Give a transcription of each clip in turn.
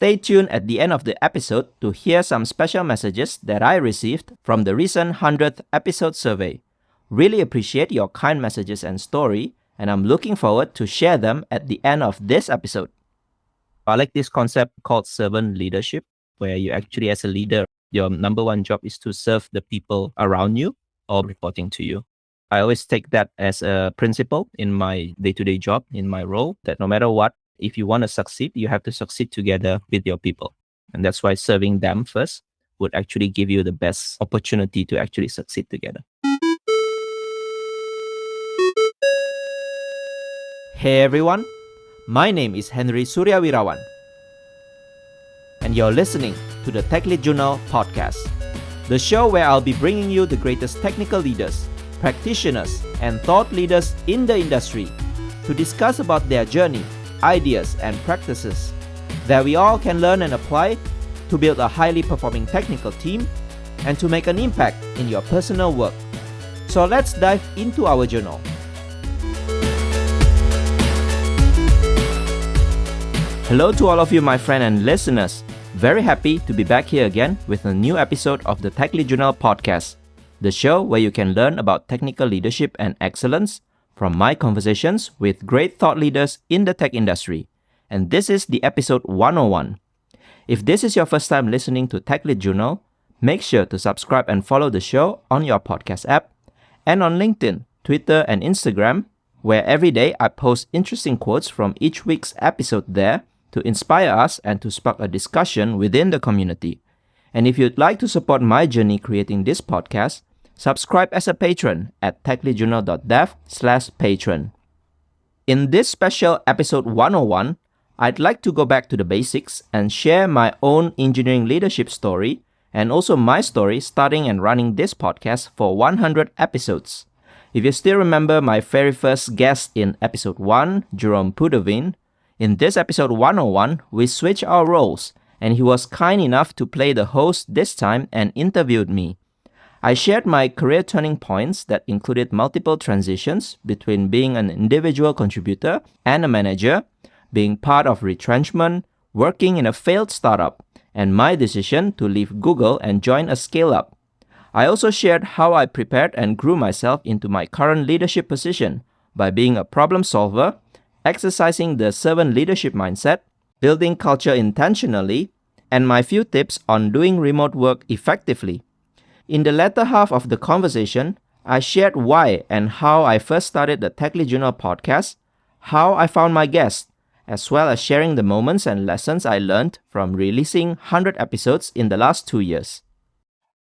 Stay tuned at the end of the episode to hear some special messages that I received from the recent 100th episode survey. Really appreciate your kind messages and story, and I'm looking forward to share them at the end of this episode. I like this concept called servant leadership, where you actually, as a leader, your number one job is to serve the people around you or reporting to you. I always take that as a principle in my day-to-day job, in my role, that no matter what, if you want to succeed, you have to succeed together with your people. And that's why serving them first would actually give you the best opportunity to actually succeed together. Hey everyone, my name is Henry Suryawirawan, and you're listening to the Tech Lead Journal podcast, the show where I'll be bringing you the greatest technical leaders, practitioners, and thought leaders in the industry to discuss about their journey, ideas, and practices that we all can learn and apply to build a highly performing technical team and to make an impact in your personal work. So let's dive into our journal. Hello to all of you, my friend and listeners. Very happy to be back here again with a new episode of the Tech Lead Journal podcast, the show where you can learn about technical leadership and excellence from my conversations with great thought leaders in the tech industry. And this is the episode 101. If this is your first time listening to Tech Lead Journal, make sure to subscribe and follow the show on your podcast app and on LinkedIn, Twitter, and Instagram, where every day I post interesting quotes from each week's episode there to inspire us and to spark a discussion within the community. And if you'd like to support my journey creating this podcast, subscribe as a patron at techleadjournal.dev/patron. In this special episode 101, I'd like to go back to the basics and share my own engineering leadership story and also my story starting and running this podcast for 100 episodes. If you still remember my very first guest in episode 1, Jerome Poudevigne, in this episode 101, we switched our roles, and he was kind enough to play the host this time and interviewed me. I shared my career turning points that included multiple transitions between being an individual contributor and a manager, being part of retrenchment, working in a failed startup, and my decision to leave Google and join a scaleup. I also shared how I prepared and grew myself into my current leadership position by being a problem solver, exercising the servant leadership mindset, building culture intentionally, and my few tips on doing remote work effectively. In the latter half of the conversation, I shared why and how I first started the Tech Lead Journal podcast, how I found my guests, as well as sharing the moments and lessons I learned from releasing 100 episodes in the last 2 years.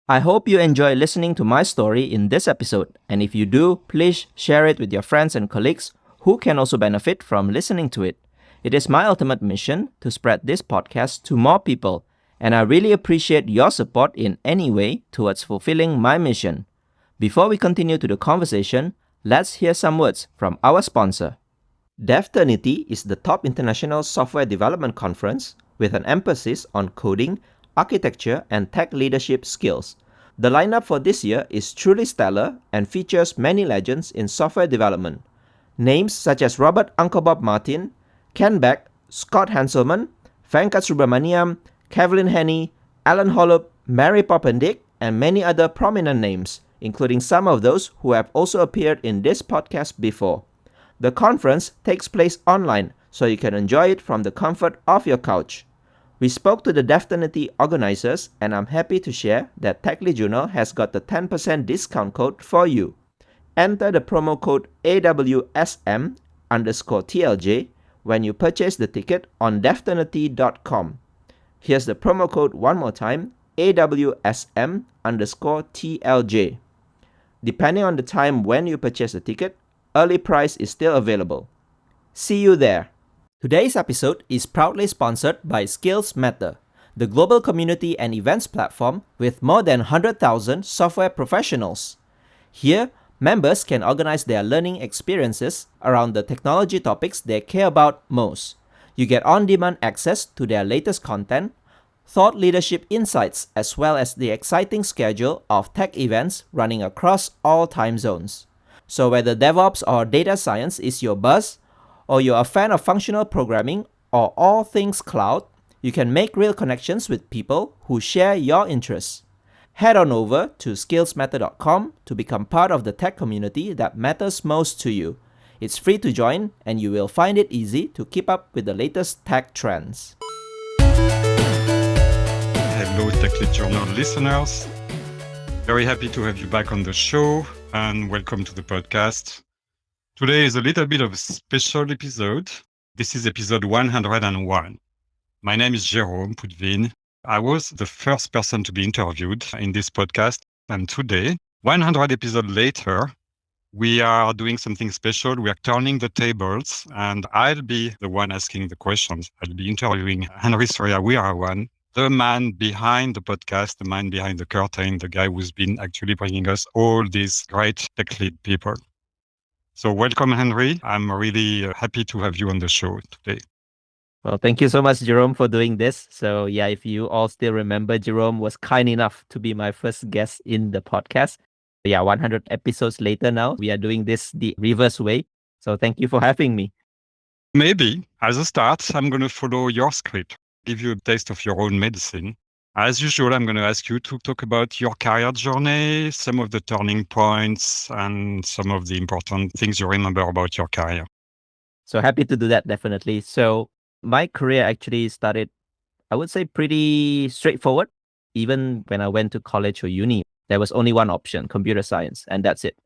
I hope you enjoy listening to my story in this episode, and if you do, please share it with your friends and colleagues who can also benefit from listening to it. It is my ultimate mission to spread this podcast to more people, and I really appreciate your support in any way towards fulfilling my mission. Before we continue to the conversation, let's hear some words from our sponsor. DevTernity is the top international software development conference with an emphasis on coding, architecture, and tech leadership skills. The lineup for this year is truly stellar and features many legends in software development. Names such as Robert Uncle Bob Martin, Ken Beck, Scott Hanselman, Venkat Subramaniam, Kevlin Henney, Alan Holub, Mary Poppendick, and many other prominent names, including some of those who have also appeared in this podcast before. The conference takes place online, so you can enjoy it from the comfort of your couch. We spoke to the DevTernity organizers, and I'm happy to share that Tech Lead Journal has got the 10% discount code for you. Enter the promo code AWSM_TLJ when you purchase the ticket on devternity.com. Here's the promo code one more time, AWSM_TLJ. Depending on the time when you purchase the ticket, early price is still available. See you there. Today's episode is proudly sponsored by Skills Matter, the global community and events platform with more than 100,000 software professionals. Here, members can organize their learning experiences around the technology topics they care about most. You get on-demand access to their latest content, thought leadership insights, as well as the exciting schedule of tech events running across all time zones. So whether DevOps or data science is your buzz, or you're a fan of functional programming or all things cloud, You can make real connections with people who share your interests. Head on over to scalesmatter.com to become part of the tech community that matters most to you. It's free to join, and you will find it easy to keep up with the latest tech trends. Hello, Tech Lead Journal listeners. Very happy to have you back on the show, and welcome to the podcast. Today is a little bit of a special episode. This is episode 101. My name is Jerome Poudevigne. I was the first person to be interviewed in this podcast, and today, 100 episodes later, we are doing something special. We are turning the tables, and I'll be the one asking the questions. I'll be interviewing Henry Suryawirawan, the man behind the podcast, the man behind the curtain, the guy who's been actually bringing us all these great tech lead people. So welcome, Henry. I'm really happy to have you on the show today. Well, thank you so much, Jerome, for doing this. So yeah, if you all still remember, Jerome was kind enough to be my first guest in the podcast. Yeah, 100 episodes later now, we are doing this the reverse way. So thank you for having me. Maybe as a start, I'm going to follow your script, give you a taste of your own medicine. As usual, I'm going to ask you to talk about your career journey, some of the turning points, and some of the important things you remember about your career. So happy to do that, definitely. So my career actually started, I would say, pretty straightforward. Even when I went to college or uni, there was only one option, computer science, and that's it.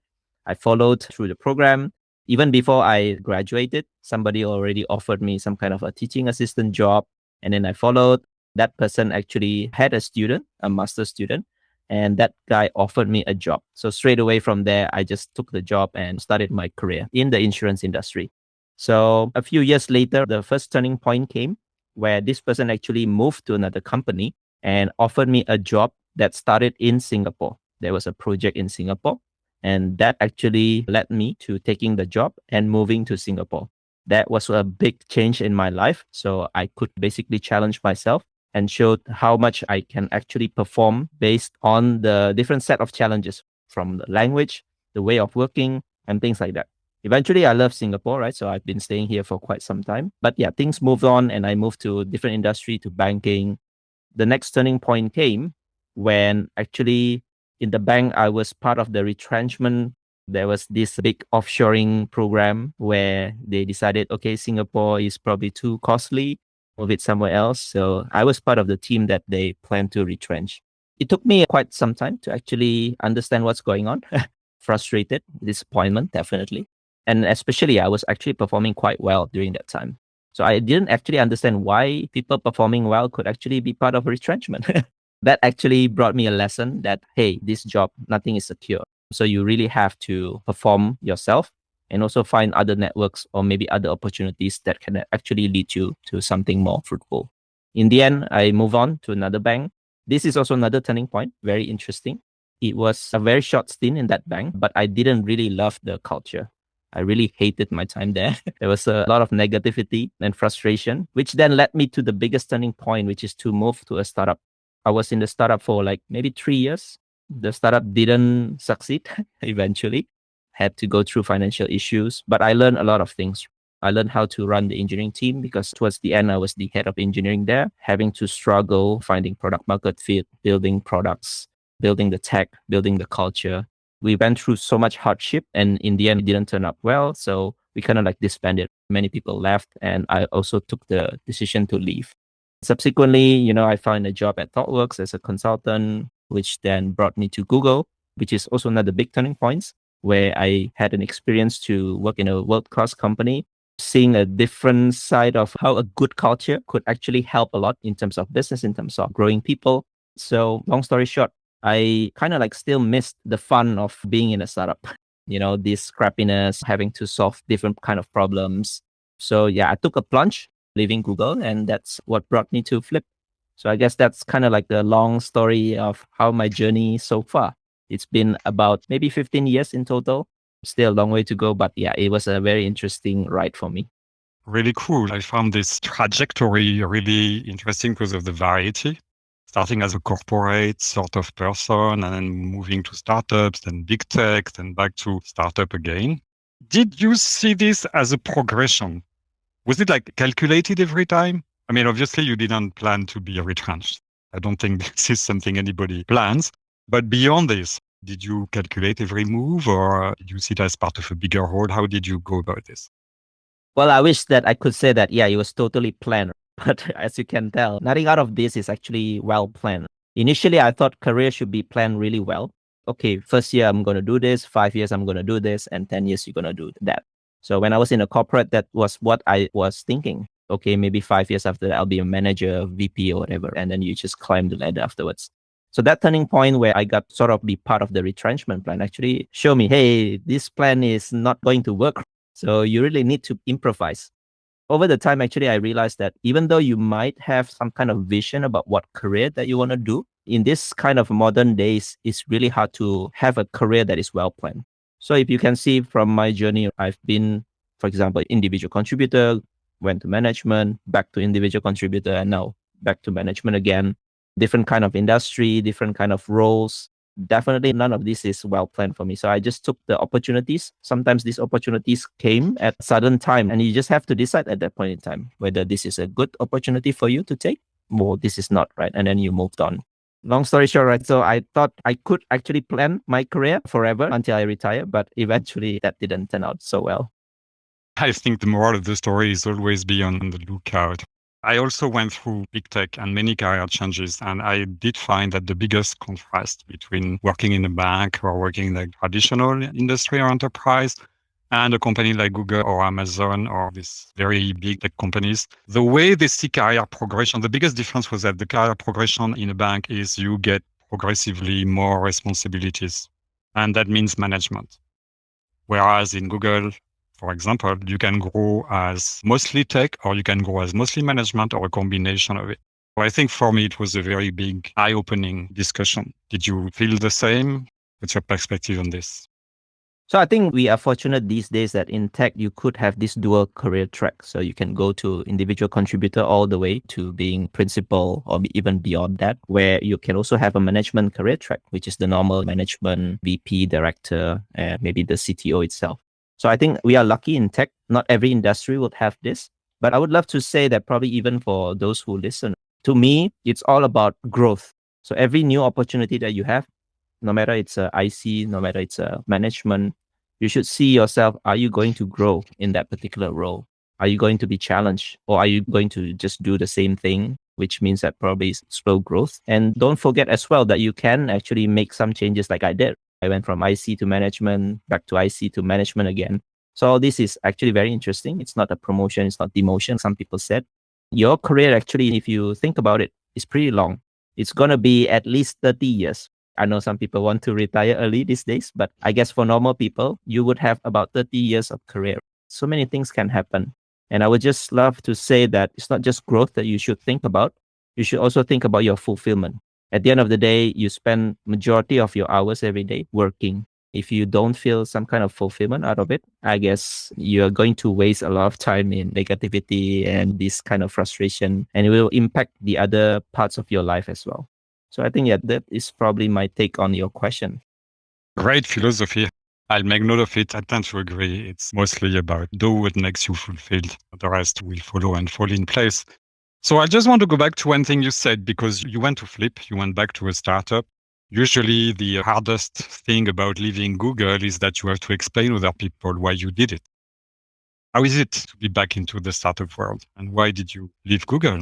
I followed through the program. Even before I graduated, somebody already offered me some kind of a teaching assistant job. And then I followed. That person actually had a student, a master's student, and that guy offered me a job. So straight away from there, I just took the job and started my career in the insurance industry. So a few years later, the first turning point came where this person actually moved to another company and offered me a job that started in Singapore. There was a project in Singapore, and that actually led me to taking the job and moving to Singapore. That was a big change in my life. So I could basically challenge myself and showed how much I can actually perform based on the different set of challenges from the language, the way of working, and things like that. Eventually, I left Singapore, right? So I've been staying here for quite some time. But yeah, things moved on and I moved to a different industry, to banking. The next turning point came when actually in the bank, I was part of the retrenchment. There was this big offshoring program where they decided, okay, Singapore is probably too costly, move it somewhere else. So I was part of the team that they planned to retrench. It took me quite some time to actually understand what's going on. Frustrated, disappointment, definitely. And especially, I was actually performing quite well during that time. So I didn't actually understand why people performing well could actually be part of retrenchment. That actually brought me a lesson that, hey, this job, nothing is secure. So you really have to perform yourself and also find other networks or maybe other opportunities that can actually lead you to something more fruitful. In the end, I move on to another bank. This is also another turning point, very interesting. It was a very short stint in that bank, but I didn't really love the culture. I really hated my time there. There was a lot of negativity and frustration, which then led me to the biggest turning point, which is to move to a startup. I was in the startup for like maybe 3 years. The startup didn't succeed eventually, had to go through financial issues, but I learned a lot of things. I learned how to run the engineering team because towards the end, I was the head of engineering there, having to struggle finding product market fit, building products, building the tech, building the culture. We went through so much hardship and in the end, it didn't turn up well. So we kind of like disbanded. Many people left and I also took the decision to leave. Subsequently, I found a job at ThoughtWorks as a consultant, which then brought me to Google, which is also another big turning point where I had an experience to work in a world-class company, seeing a different side of how a good culture could actually help a lot in terms of business, in terms of growing people. So long story short, I kind of like still missed the fun of being in a startup, this scrappiness, having to solve different kind of problems. So yeah, I took a plunge leaving Google and that's what brought me to Flip. So I guess that's kind of like the long story of how my journey so far. It's been about maybe 15 years in total. Still a long way to go, but yeah, it was a very interesting ride for me. Really cool. I found this trajectory really interesting because of the variety. Starting as a corporate sort of person and then moving to startups, then big tech, then back to startup again. Did you see this as a progression? Was it like calculated every time? I mean, obviously, you didn't plan to be retrenched. I don't think this is something anybody plans. But beyond this, did you calculate every move or did you see it as part of a bigger whole? How did you go about this? Well, I wish that I could say that, yeah, it was totally planned. But as you can tell, nothing out of this is actually well planned. Initially, I thought career should be planned really well. Okay, first year, I'm going to do this, 5 years, I'm going to do this, and 10 years, you're going to do that. So when I was in a corporate, that was what I was thinking. Okay, maybe 5 years after that, I'll be a manager, VP, or whatever. And then you just climb the ladder afterwards. So that turning point where I got sort of be part of the retrenchment plan actually showed me, hey, this plan is not going to work. So you really need to improvise. Over the time, actually, I realized that even though you might have some kind of vision about what career that you want to do, in this kind of modern days, it's really hard to have a career that is well planned. So if you can see from my journey, I've been, for example, individual contributor, went to management, back to individual contributor, and now back to management again. Different kind of industry, different kind of roles. Definitely none of this is well planned for me. So I just took the opportunities. Sometimes these opportunities came at sudden time, and you just have to decide at that point in time whether this is a good opportunity for you to take or this is not, right? And then you moved on. Long story short, right? So I thought I could actually plan my career forever until I retire, but eventually that didn't turn out so well. I think the moral of the story is always be on the lookout. I also went through big tech and many career changes, and I did find that the biggest contrast between working in a bank or working in a traditional industry or enterprise and a company like Google or Amazon or these very big tech companies, the way they see career progression, the biggest difference was that the career progression in a bank is you get progressively more responsibilities, and that means management. Whereas in Google, for example, you can grow as mostly tech or you can grow as mostly management or a combination of it. So I think for me, it was a very big eye-opening discussion. Did you feel the same? What's your perspective on this? So I think we are fortunate these days that in tech, you could have this dual career track. So you can go to individual contributor all the way to being principal or even beyond that, where you can also have a management career track, which is the normal management, VP, director, and maybe the CTO itself. So I think we are lucky in tech. Not every industry would have this, but I would love to say that probably even for those who listen, to me, it's all about growth. So every new opportunity that you have, no matter it's a IC, no matter it's a management, you should see yourself, are you going to grow in that particular role? Are you going to be challenged or are you going to just do the same thing, which means that probably is slow growth? And don't forget as well that you can actually make some changes like I did. I went from IC to management, back to IC to management again. So all this is actually very interesting. It's not a promotion, it's not demotion, some people said. Your career actually, if you think about it, is pretty long. It's going to be at least 30 years. I know some people want to retire early these days, but I guess for normal people, you would have about 30 years of career. So many things can happen. And I would just love to say that it's not just growth that you should think about. You should also think about your fulfillment. At the end of the day, you spend majority of your hours every day working. If you don't feel some kind of fulfillment out of it, I guess you're going to waste a lot of time in negativity and this kind of frustration, and it will impact the other parts of your life as well. So I think, yeah, that is probably my take on your question. Great philosophy. I'll make note of it. I tend to agree. It's mostly about do what makes you fulfilled. The rest will follow and fall in place. So I just want to go back to one thing you said, because you went to Flip, you went back to a startup. Usually the hardest thing about leaving Google is that you have to explain to other people why you did it. How is it to be back into the startup world? And why did you leave Google?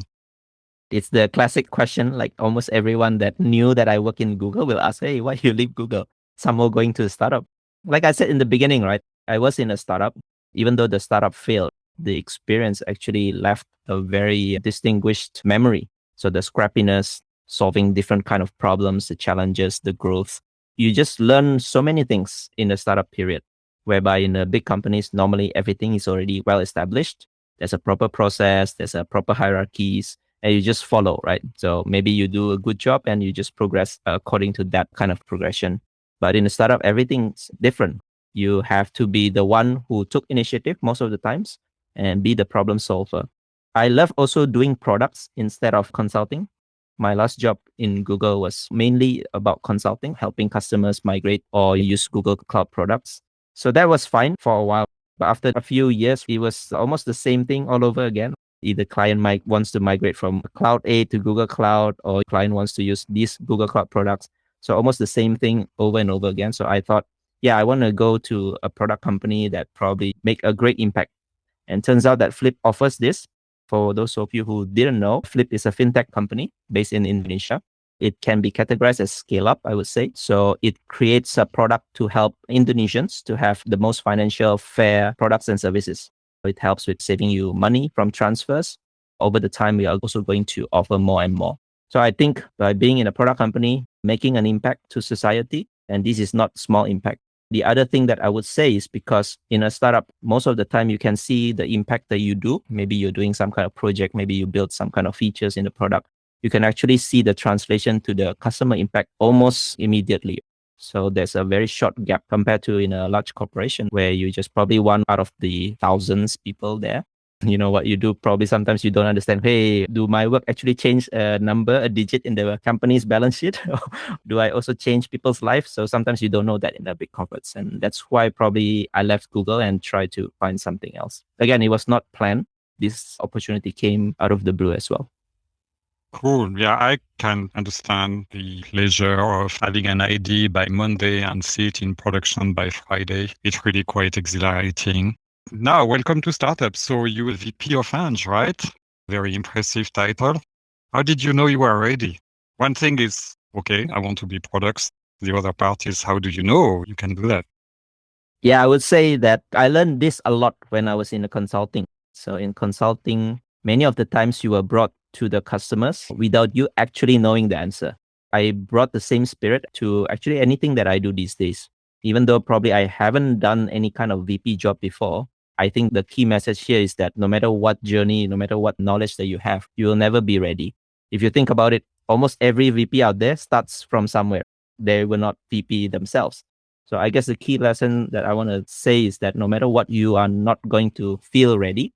It's the classic question, like almost everyone that knew that I work in Google will ask, hey, why you leave Google? Some more going to a startup. Like I said in the beginning, right? I was in a startup. Even though the startup failed, the experience actually left a very distinguished memory. So the scrappiness, solving different kind of problems, the challenges, the growth. You just learn so many things in the startup period, whereby in the big companies, normally everything is already well established. There's a proper process, there's a proper hierarchies, and you just follow, right? So maybe you do a good job and you just progress according to that kind of progression. But in a startup, everything's different. You have to be the one who took initiative most of the times and be the problem solver. I love also doing products instead of consulting. My last job in Google was mainly about consulting, helping customers migrate or use Google Cloud products. So that was fine for a while. But after a few years, it was almost the same thing all over again. Either client wants to migrate from Cloud A to Google Cloud, or client wants to use these Google Cloud products. So almost the same thing over and over again. So I thought, yeah, I want to go to a product company that probably make a great impact. And turns out that Flip offers this. For those of you who didn't know, Flip is a fintech company based in Indonesia. It can be categorized as scale-up, I would say. So it creates a product to help Indonesians to have the most financial fair products and services. It helps with saving you money from transfers. Over the time, we are also going to offer more and more. So I think by being in a product company, making an impact to society, and this is not small impact. The other thing that I would say is because in a startup, most of the time you can see the impact that you do. Maybe you're doing some kind of project, maybe you build some kind of features in the product. You can actually see the translation to the customer impact almost immediately. So there's a very short gap compared to in a large corporation where you just probably one out of the thousands people there. You know what you do, probably sometimes you don't understand, hey, do my work actually change a number, a digit in the company's balance sheet? Do I also change people's lives? So sometimes you don't know that in a big conference. And that's why probably I left Google and tried to find something else. Again, it was not planned. This opportunity came out of the blue as well. Cool. Yeah, I can understand the pleasure of having an idea by Monday and see it in production by Friday. It's really quite exhilarating. Now, welcome to Startup. So you were VP of Plunge, right? Very impressive title. How did you know you were ready? One thing is, okay, I want to be products. The other part is, how do you know you can do that? Yeah, I would say that I learned this a lot when I was in the consulting. So in consulting, many of the times you were brought to the customers without you actually knowing the answer. I brought the same spirit to actually anything that I do these days. Even though probably I haven't done any kind of VP job before, I think the key message here is that no matter what journey, no matter what knowledge that you have, you will never be ready. If you think about it, almost every VP out there starts from somewhere. They were not VP themselves. So I guess the key lesson that I want to say is that no matter what, you are not going to feel ready.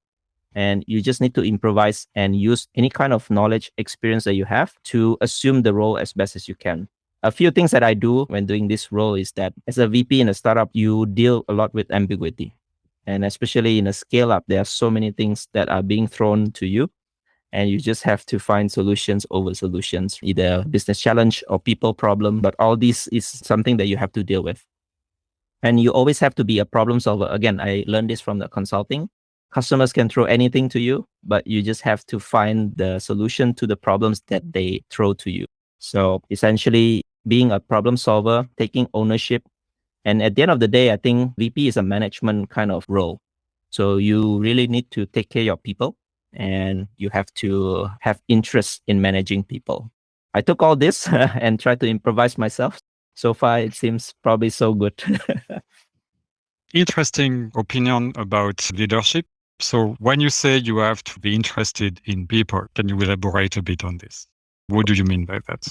And you just need to improvise and use any kind of knowledge, experience that you have to assume the role as best as you can. A few things that I do when doing this role is that as a VP in a startup, you deal a lot with ambiguity. And especially in a scale up, there are so many things that are being thrown to you. And you just have to find solutions over solutions, either business challenge or people problem. But all this is something that you have to deal with. And you always have to be a problem solver. Again, I learned this from the consulting. Customers can throw anything to you, but you just have to find the solution to the problems that they throw to you. So essentially, being a problem solver, taking ownership. And at the end of the day, I think VP is a management kind of role. So you really need to take care of your people and you have to have interest in managing people. I took all this and tried to improvise myself. So far, it seems probably so good. Interesting opinion about leadership. So when you say you have to be interested in people, can you elaborate a bit on this? What do you mean by that?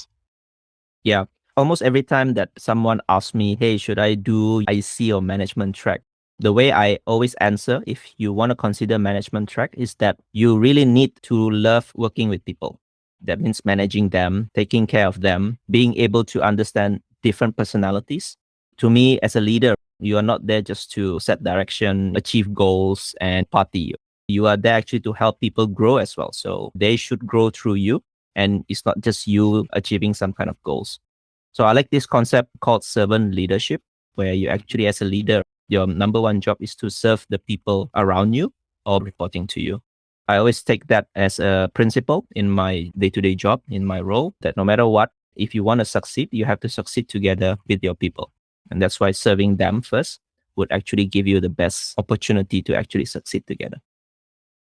Yeah. Almost every time that someone asks me, hey, should I do IC or management track? The way I always answer, if you want to consider management track, is that you really need to love working with people. That means managing them, taking care of them, being able to understand different personalities. To me, as a leader, you are not there just to set direction, achieve goals, and party. You are there actually to help people grow as well. So they should grow through you. And it's not just you achieving some kind of goals. So I like this concept called servant leadership, where you actually, as a leader, your number one job is to serve the people around you or reporting to you. I always take that as a principle in my day-to-day job, in my role, that no matter what, if you want to succeed, you have to succeed together with your people. And that's why serving them first would actually give you the best opportunity to actually succeed together.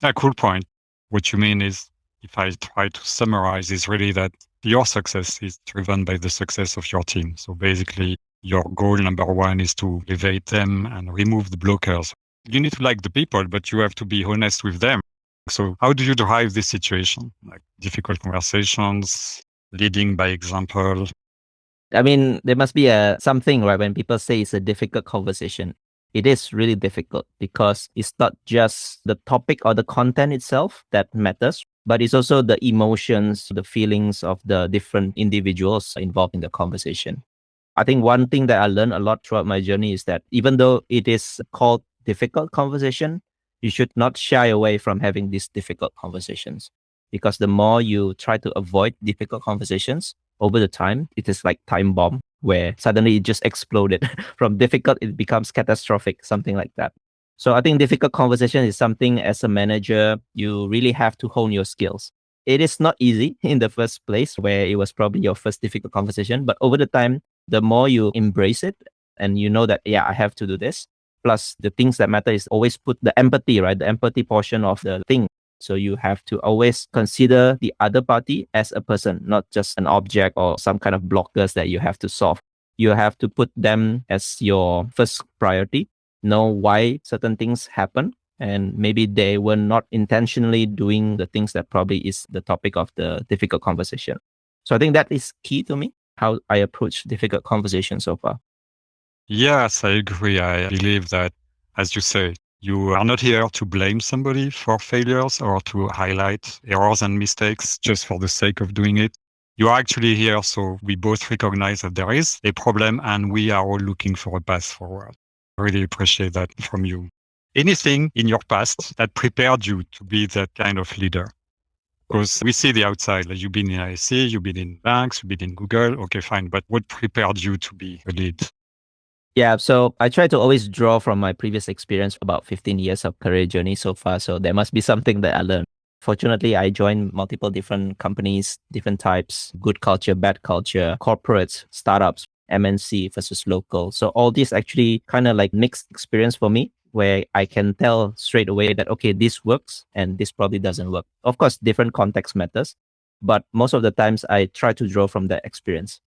A cool point. What you mean is, if I try to summarize, is really that your success is driven by the success of your team. So basically, your goal number one is to elevate them and remove the blockers. You need to like the people, but you have to be honest with them. So how do you drive this situation? Like difficult conversations, leading by example? I mean, there must be something, right? When people say it's a difficult conversation, it is really difficult because it's not just the topic or the content itself that matters, but it's also the emotions, the feelings of the different individuals involved in the conversation. I think one thing that I learned a lot throughout my journey is that even though it is called difficult conversation, You should not shy away from having these difficult conversations, because the more you try to avoid difficult conversations over the time, it is like time bomb where suddenly it just exploded. From difficult, it becomes catastrophic, something like that. So I think difficult conversation is something as a manager, you really have to hone your skills. It is not easy in the first place where it was probably your first difficult conversation, but over the time, the more you embrace it and you know that, yeah, I have to do this. Plus the things that matter is always put the empathy, right? The empathy portion of the thing. So you have to always consider the other party as a person, not just an object or some kind of blockers that you have to solve. You have to put them as your first priority, know why certain things happen, and maybe they were not intentionally doing the things that probably is the topic of the difficult conversation. So I think that is key to me, how I approach difficult conversations so far. Yes, I agree. I believe that, as you say, you are not here to blame somebody for failures or to highlight errors and mistakes just for the sake of doing it. You are actually here so we both recognize that there is a problem and we are all looking for a path forward. I really appreciate that from you. Anything in your past that prepared you to be that kind of leader? Because we see the outside, like you've been in IC, you've been in banks, you've been in Google. Okay, fine. But what prepared you to be a lead? Yeah, so I try to always draw from my previous experience, about 15 years of career journey so far. So there must be something that I learned. Fortunately, I joined multiple different companies, different types, good culture, bad culture, corporates, startups, MNC versus local. So all this actually kind of like mixed experience for me, where I can tell straight away that, okay, this works and this probably doesn't work. Of course, different context matters, but most of the times I try to draw from that experience.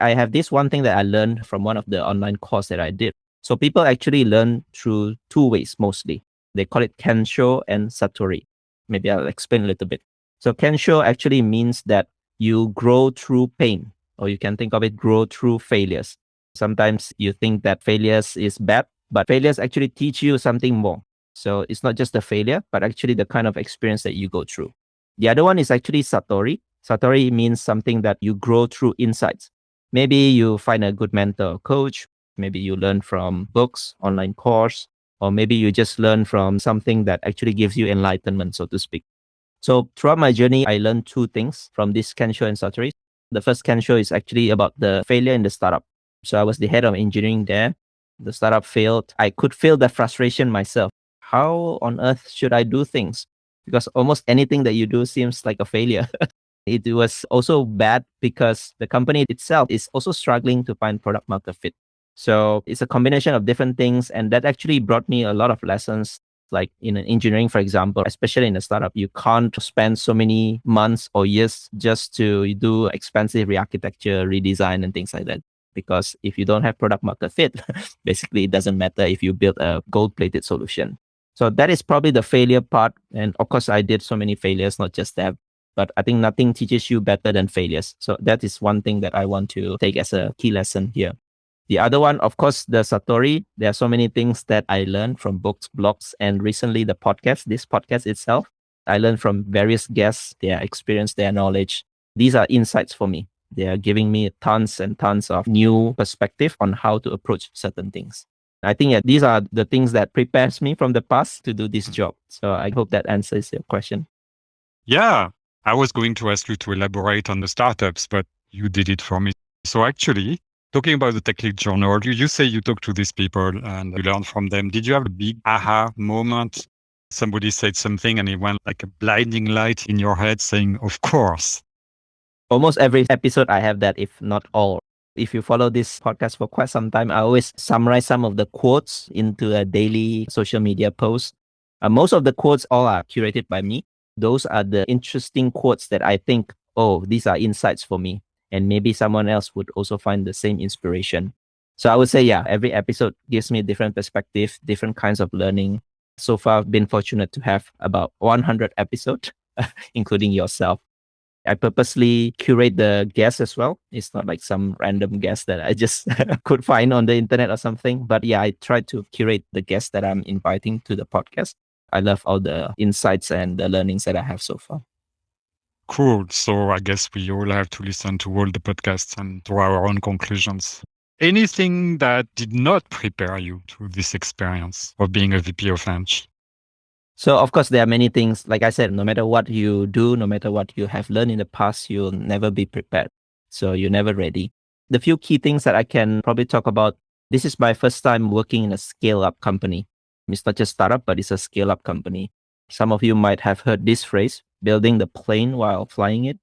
I have this one thing that I learned from one of the online course that I did. So people actually learn through two ways mostly. They call it Kensho and Satori. Maybe I'll explain a little bit. So Kensho actually means that you grow through pain, or you can think of it grow through failures. Sometimes you think that failures is bad, but failures actually teach you something more. So it's not just the failure, but actually the kind of experience that you go through. The other one is actually Satori. Satori means something that you grow through insights. Maybe you find a good mentor or coach. Maybe you learn from books, online course, or maybe you just learn from something that actually gives you enlightenment, so to speak. So throughout my journey, I learned two things from this Kensho and Satori. The first Kensho is actually about the failure in the startup. So I was the head of engineering there. The startup failed. I could feel the frustration myself. How on earth should I do things? Because almost anything that you do seems like a failure. It was also bad because the company itself is also struggling to find product market fit. So it's a combination of different things. And that actually brought me a lot of lessons. Like in engineering, for example, especially in a startup, you can't spend so many months or years just to do expensive re-architecture, redesign, and things like that. Because if you don't have product market fit, basically it doesn't matter if you build a gold-plated solution. So that is probably the failure part. And of course, I did so many failures, not just that. But I think nothing teaches you better than failures. So that is one thing that I want to take as a key lesson here. The other one, of course, the Satori. There are so many things that I learned from books, blogs, and recently the podcast, this podcast itself. I learned from various guests, their experience, their knowledge. These are insights for me. They are giving me tons and tons of new perspective on how to approach certain things. I think these are the things that prepares me from the past to do this job. So I hope that answers your question. Yeah, I was going to ask you to elaborate on the startups, but you did it for me. So actually, talking about the Tech Lead Journal, you say you talk to these people and you learn from them. Did you have a big aha moment? Somebody said something and it went like a blinding light in your head saying, of course. Almost every episode I have that, if not all. If you follow this podcast for quite some time, I always summarize some of the quotes into a daily social media post. Most of the quotes all are curated by me. Those are the interesting quotes that I think, oh, these are insights for me. And maybe someone else would also find the same inspiration. So I would say, yeah, every episode gives me a different perspective, different kinds of learning. So far, I've been fortunate to have about 100 episodes, including yourself. I purposely curate the guests as well. It's not like some random guest that I just could find on the internet or something. But yeah, I try to curate the guests that I'm inviting to the podcast. I love all the insights and the learnings that I have so far. Cool. So I guess we all have to listen to all the podcasts and draw our own conclusions. Anything that did not prepare you to this experience of being a VP of Launch? So, of course, there are many things. Like I said, no matter what you do, no matter what you have learned in the past, you'll never be prepared. So, you're never ready. The few key things that I can probably talk about, this is my first time working in a scale up company. It's not just startup, but it's a scale up company. Some of you might have heard this phrase, building the plane while flying it.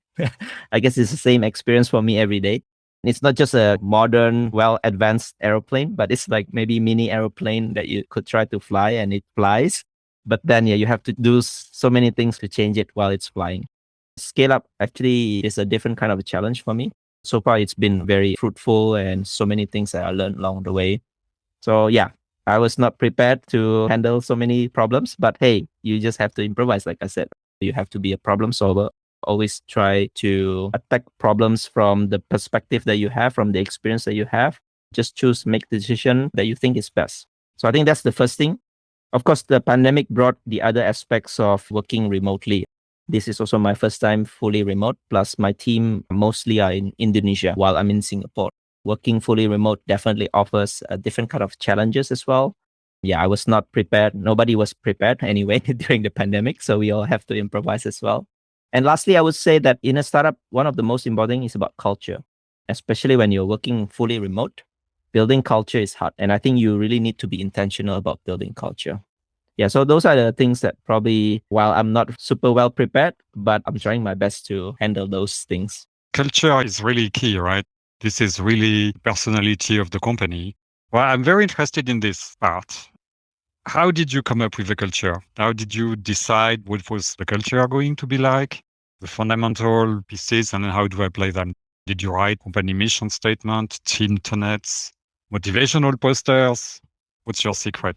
I guess it's the same experience for me every day. It's not just a modern, well advanced aeroplane, but it's like maybe mini aeroplane that you could try to fly and it flies. But then, yeah, you have to do so many things to change it while it's flying. Scale up actually is a different kind of a challenge for me. So far, it's been very fruitful and so many things that I learned along the way. So, yeah, I was not prepared to handle so many problems, but hey, you just have to improvise. Like I said, you have to be a problem solver. Always try to attack problems from the perspective that you have, from the experience that you have. Just choose, make the decision that you think is best. So I think that's the first thing. Of course, the pandemic brought the other aspects of working remotely. This is also my first time fully remote, plus my team mostly are in Indonesia while I'm in Singapore. Working fully remote definitely offers a different kind of challenges as well. Yeah, I was not prepared. Nobody was prepared anyway during the pandemic. So we all have to improvise as well. And lastly, I would say that in a startup, one of the most important is about culture, especially when you're working fully remote. Building culture is hard. And I think you really need to be intentional about building culture. Yeah, so those are the things that probably, while I'm not super well prepared, but I'm trying my best to handle those things. Culture is really key, right? This is really personality of the company. Well, I'm very interested in this part. How did you come up with the culture? How did you decide what was the culture going to be like? The fundamental pieces, and then how do I play them? Did you write company mission statement, team tenets, motivational posters? What's your secret?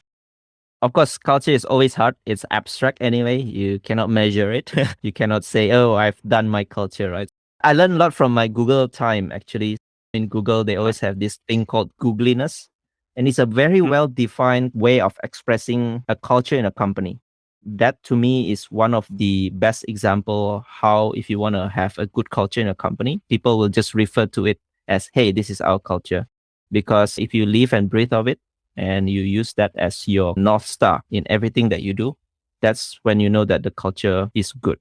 Of course, culture is always hard. It's abstract anyway. You cannot measure it. You cannot say, oh, I've done my culture, right? I learned a lot from my Google time, actually. In Google, they always have this thing called googliness. And it's a very well defined way of expressing a culture in a company. That to me is one of the best example how if you want to have a good culture in a company, people will just refer to it as, hey, this is our culture. Because if you live and breathe of it, and you use that as your North Star in everything that you do, that's when you know that the culture is good.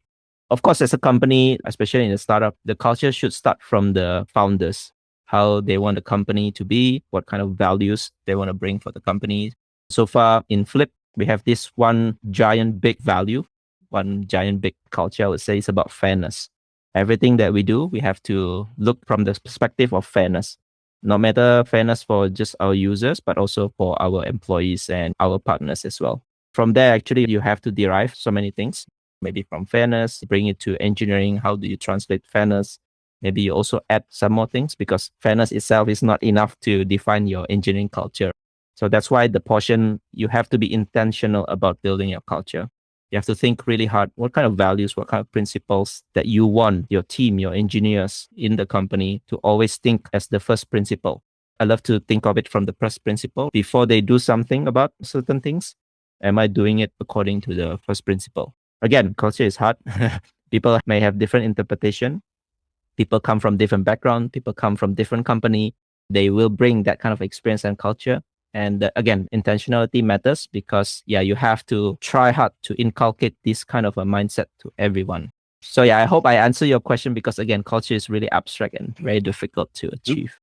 Of course, as a company, especially in a startup, the culture should start from the founders, how they want the company to be, what kind of values they want to bring for the company. So far in Flip, we have this one giant big value, one giant big culture, I would say, is about fairness. Everything that we do, we have to look from the perspective of fairness, no matter fairness for just our users, but also for our employees and our partners as well. From there, actually, you have to derive so many things, maybe from fairness, bring it to engineering. How do you translate fairness? Maybe you also add some more things because fairness itself is not enough to define your engineering culture. So that's why the portion, you have to be intentional about building your culture. You have to think really hard what kind of values, what kind of principles that you want your team, your engineers in the company to always think as the first principle. I love to think of it from the first principle before they do something about certain things. Am I doing it according to the first principle? Again, culture is hard. People may have different interpretation. People come from different background. People come from different company. They will bring that kind of experience and culture. And again, intentionality matters because, yeah, you have to try hard to inculcate this kind of a mindset to everyone. So, yeah, I hope I answer your question because, again, culture is really abstract and very difficult to achieve.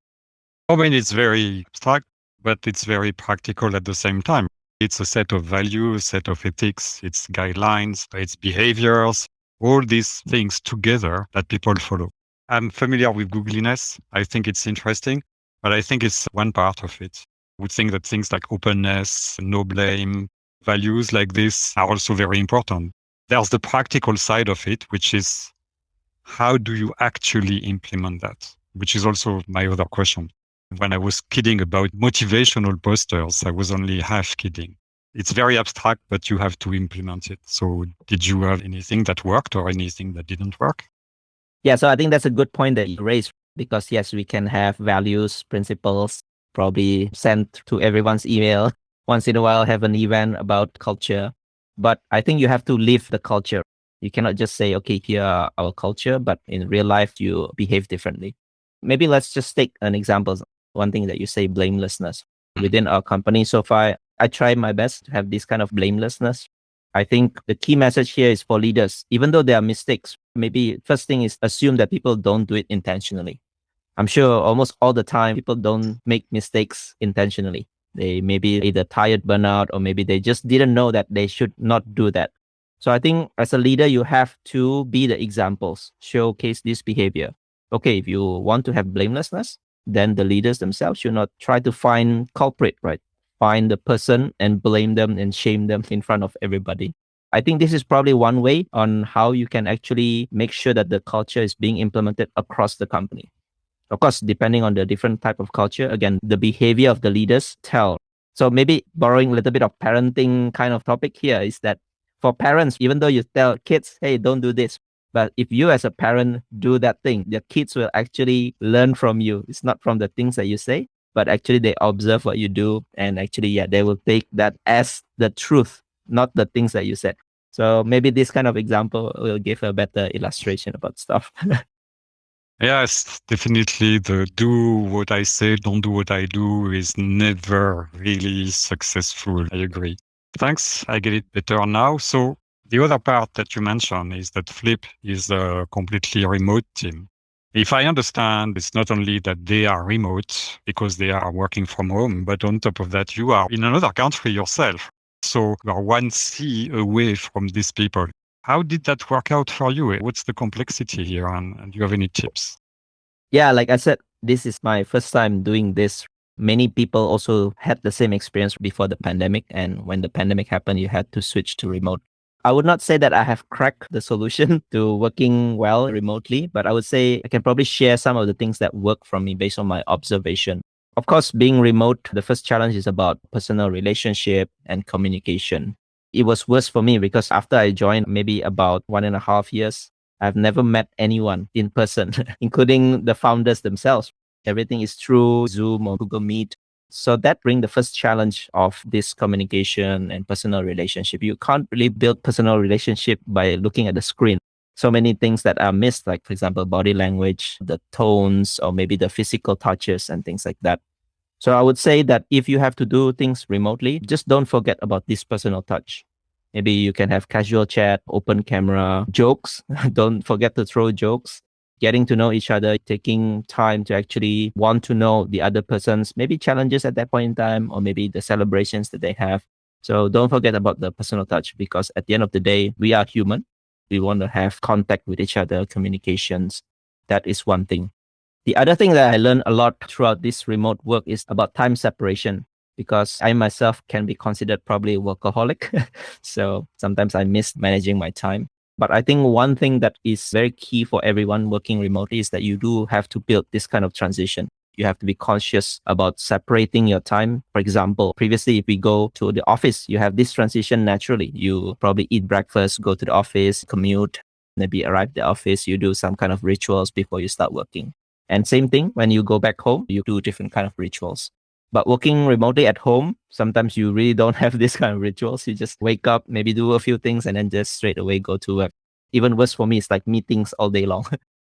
I mean, it's very abstract, but it's very practical at the same time. It's a set of values, a set of ethics, it's guidelines, it's behaviors, all these things together that people follow. I'm familiar with googliness. I think it's interesting, but I think it's one part of it. I would think that things like openness, no blame, values like this are also very important. There's the practical side of it, which is how do you actually implement that? Which is also my other question. When I was kidding about motivational posters, I was only half kidding. It's very abstract, but you have to implement it. So did you have anything that worked or anything that didn't work? Yeah, so I think that's a good point that you raised because, yes, we can have values, principles, probably sent to everyone's email. Once in a while, have an event about culture. But I think you have to live the culture. You cannot just say, okay, here are our culture, but in real life, you behave differently. Maybe let's just take an example. One thing that you say, blamelessness. Within our company so far, I try my best to have this kind of blamelessness. I think the key message here is for leaders, even though there are mistakes, maybe first thing is assume that people don't do it intentionally. I'm sure almost all the time people don't make mistakes intentionally. They maybe either tired, burnout, or maybe they just didn't know that they should not do that. So I think as a leader, you have to be the examples, showcase this behavior. Okay, if you want to have blamelessness, then the leaders themselves should not try to find culprit, right? Find the person and blame them and shame them in front of everybody. I think this is probably one way on how you can actually make sure that the culture is being implemented across the company. Of course, depending on the different type of culture, again, the behavior of the leaders tell. So maybe borrowing a little bit of parenting kind of topic here is that for parents, even though you tell kids, hey, don't do this, but if you as a parent do that thing, the kids will actually learn from you. It's not from the things that you say, but actually they observe what you do. And actually, yeah, they will take that as the truth, not the things that you said. So maybe this kind of example will give a better illustration about stuff. Yes, definitely the do what I say, don't do what I do is never really successful. I agree. Thanks. I get it better now. So the other part that you mentioned is that Flip is a completely remote team. If I understand, it's not only that they are remote because they are working from home, but on top of that, you are in another country yourself. So you are one sea away from these people. How did that work out for you? What's the complexity here? And do you have any tips? Yeah, like I said, this is my first time doing this. Many people also had the same experience before the pandemic. And when the pandemic happened, you had to switch to remote. I would not say that I have cracked the solution to working well remotely, but I would say I can probably share some of the things that work for me based on my observation. Of course, being remote, the first challenge is about personal relationship and communication. It was worse for me because after I joined, maybe about 1.5 years, I've never met anyone in person, including the founders themselves. Everything is through Zoom or Google Meet. So that brings the first challenge of this communication and personal relationship. You can't really build personal relationship by looking at the screen. So many things that are missed, like for example, body language, the tones, or maybe the physical touches and things like that. So I would say that if you have to do things remotely, just don't forget about this personal touch. Maybe you can have casual chat, open camera, jokes. Don't forget to throw jokes. Getting to know each other, taking time to actually want to know the other person's maybe challenges at that point in time, or maybe the celebrations that they have. So don't forget about the personal touch because at the end of the day, we are human. We want to have contact with each other, communications. That is one thing. The other thing that I learned a lot throughout this remote work is about time separation because I myself can be considered probably a workaholic. So sometimes I miss managing my time. But I think one thing that is very key for everyone working remotely is that you do have to build this kind of transition. You have to be conscious about separating your time. For example, previously, if we go to the office, you have this transition naturally. You probably eat breakfast, go to the office, commute, maybe arrive at the office, you do some kind of rituals before you start working. And same thing, when you go back home, you do different kind of rituals. But working remotely at home, sometimes you really don't have this kind of rituals. You just wake up, maybe do a few things, and then just straight away go to work. Even worse for me, it's like meetings all day long.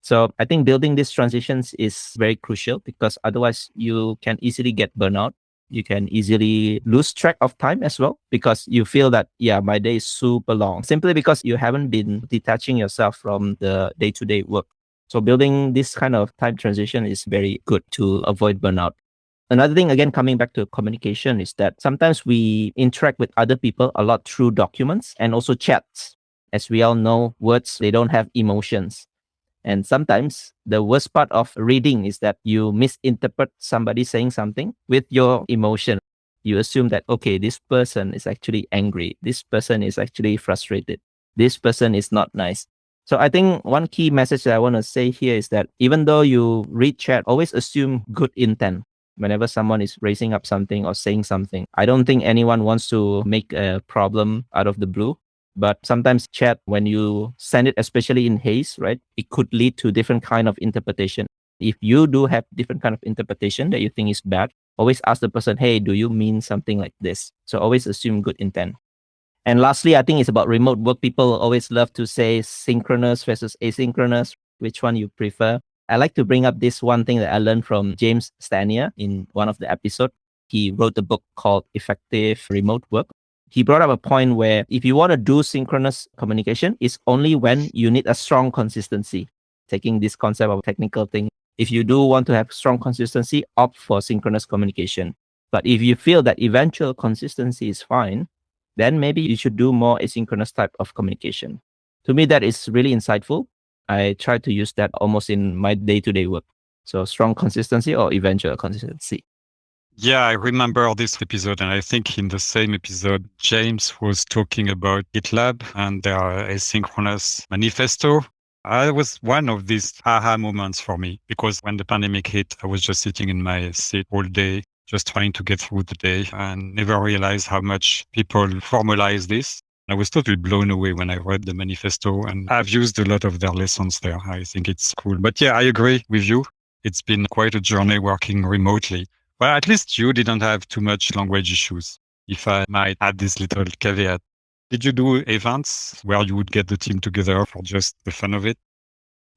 So I think building these transitions is very crucial because otherwise you can easily get burnout. You can easily lose track of time as well because you feel that, yeah, my day is super long simply because you haven't been detaching yourself from the day-to-day work. So building this kind of time transition is very good to avoid burnout. Another thing, again, coming back to communication, is that sometimes we interact with other people a lot through documents and also chats. As we all know, words, they don't have emotions. And sometimes the worst part of reading is that you misinterpret somebody saying something with your emotion. You assume that, okay, this person is actually angry. This person is actually frustrated. This person is not nice. So I think one key message that I want to say here is that even though you read chat, always assume good intent. Whenever someone is raising up something or saying something, I don't think anyone wants to make a problem out of the blue. But sometimes chat, when you send it, especially in haste, right, it could lead to different kind of interpretation. If you do have different kind of interpretation that you think is bad, always ask the person, hey, do you mean something like this? So always assume good intent. And lastly, I think it's about remote work. People always love to say synchronous versus asynchronous. Which one you prefer? I like to bring up this one thing that I learned from James Stanier in one of the episodes. He wrote a book called Effective Remote Work. he brought up a point where if you want to do synchronous communication, it's only when you need a strong consistency. Taking this concept of technical thing, if you do want to have strong consistency, opt for synchronous communication. But if you feel that eventual consistency is fine, then maybe you should do more asynchronous type of communication. To me, that is really insightful. I try to use that almost in my day-to-day work. So strong consistency or eventual consistency. Yeah, I remember this episode, and I think in the same episode, James was talking about GitLab and their asynchronous manifesto. I was one of these aha moments for me because when the pandemic hit, I was just sitting in my seat all day, just trying to get through the day and never realized how much people formalize this. I was totally blown away when I read the manifesto, and I've used a lot of their lessons there. I think it's cool. But yeah, I agree with you. It's been quite a journey working remotely. Well, at least you didn't have too much language issues, if I might add this little caveat. Did you do events where you would get the team together for just the fun of it?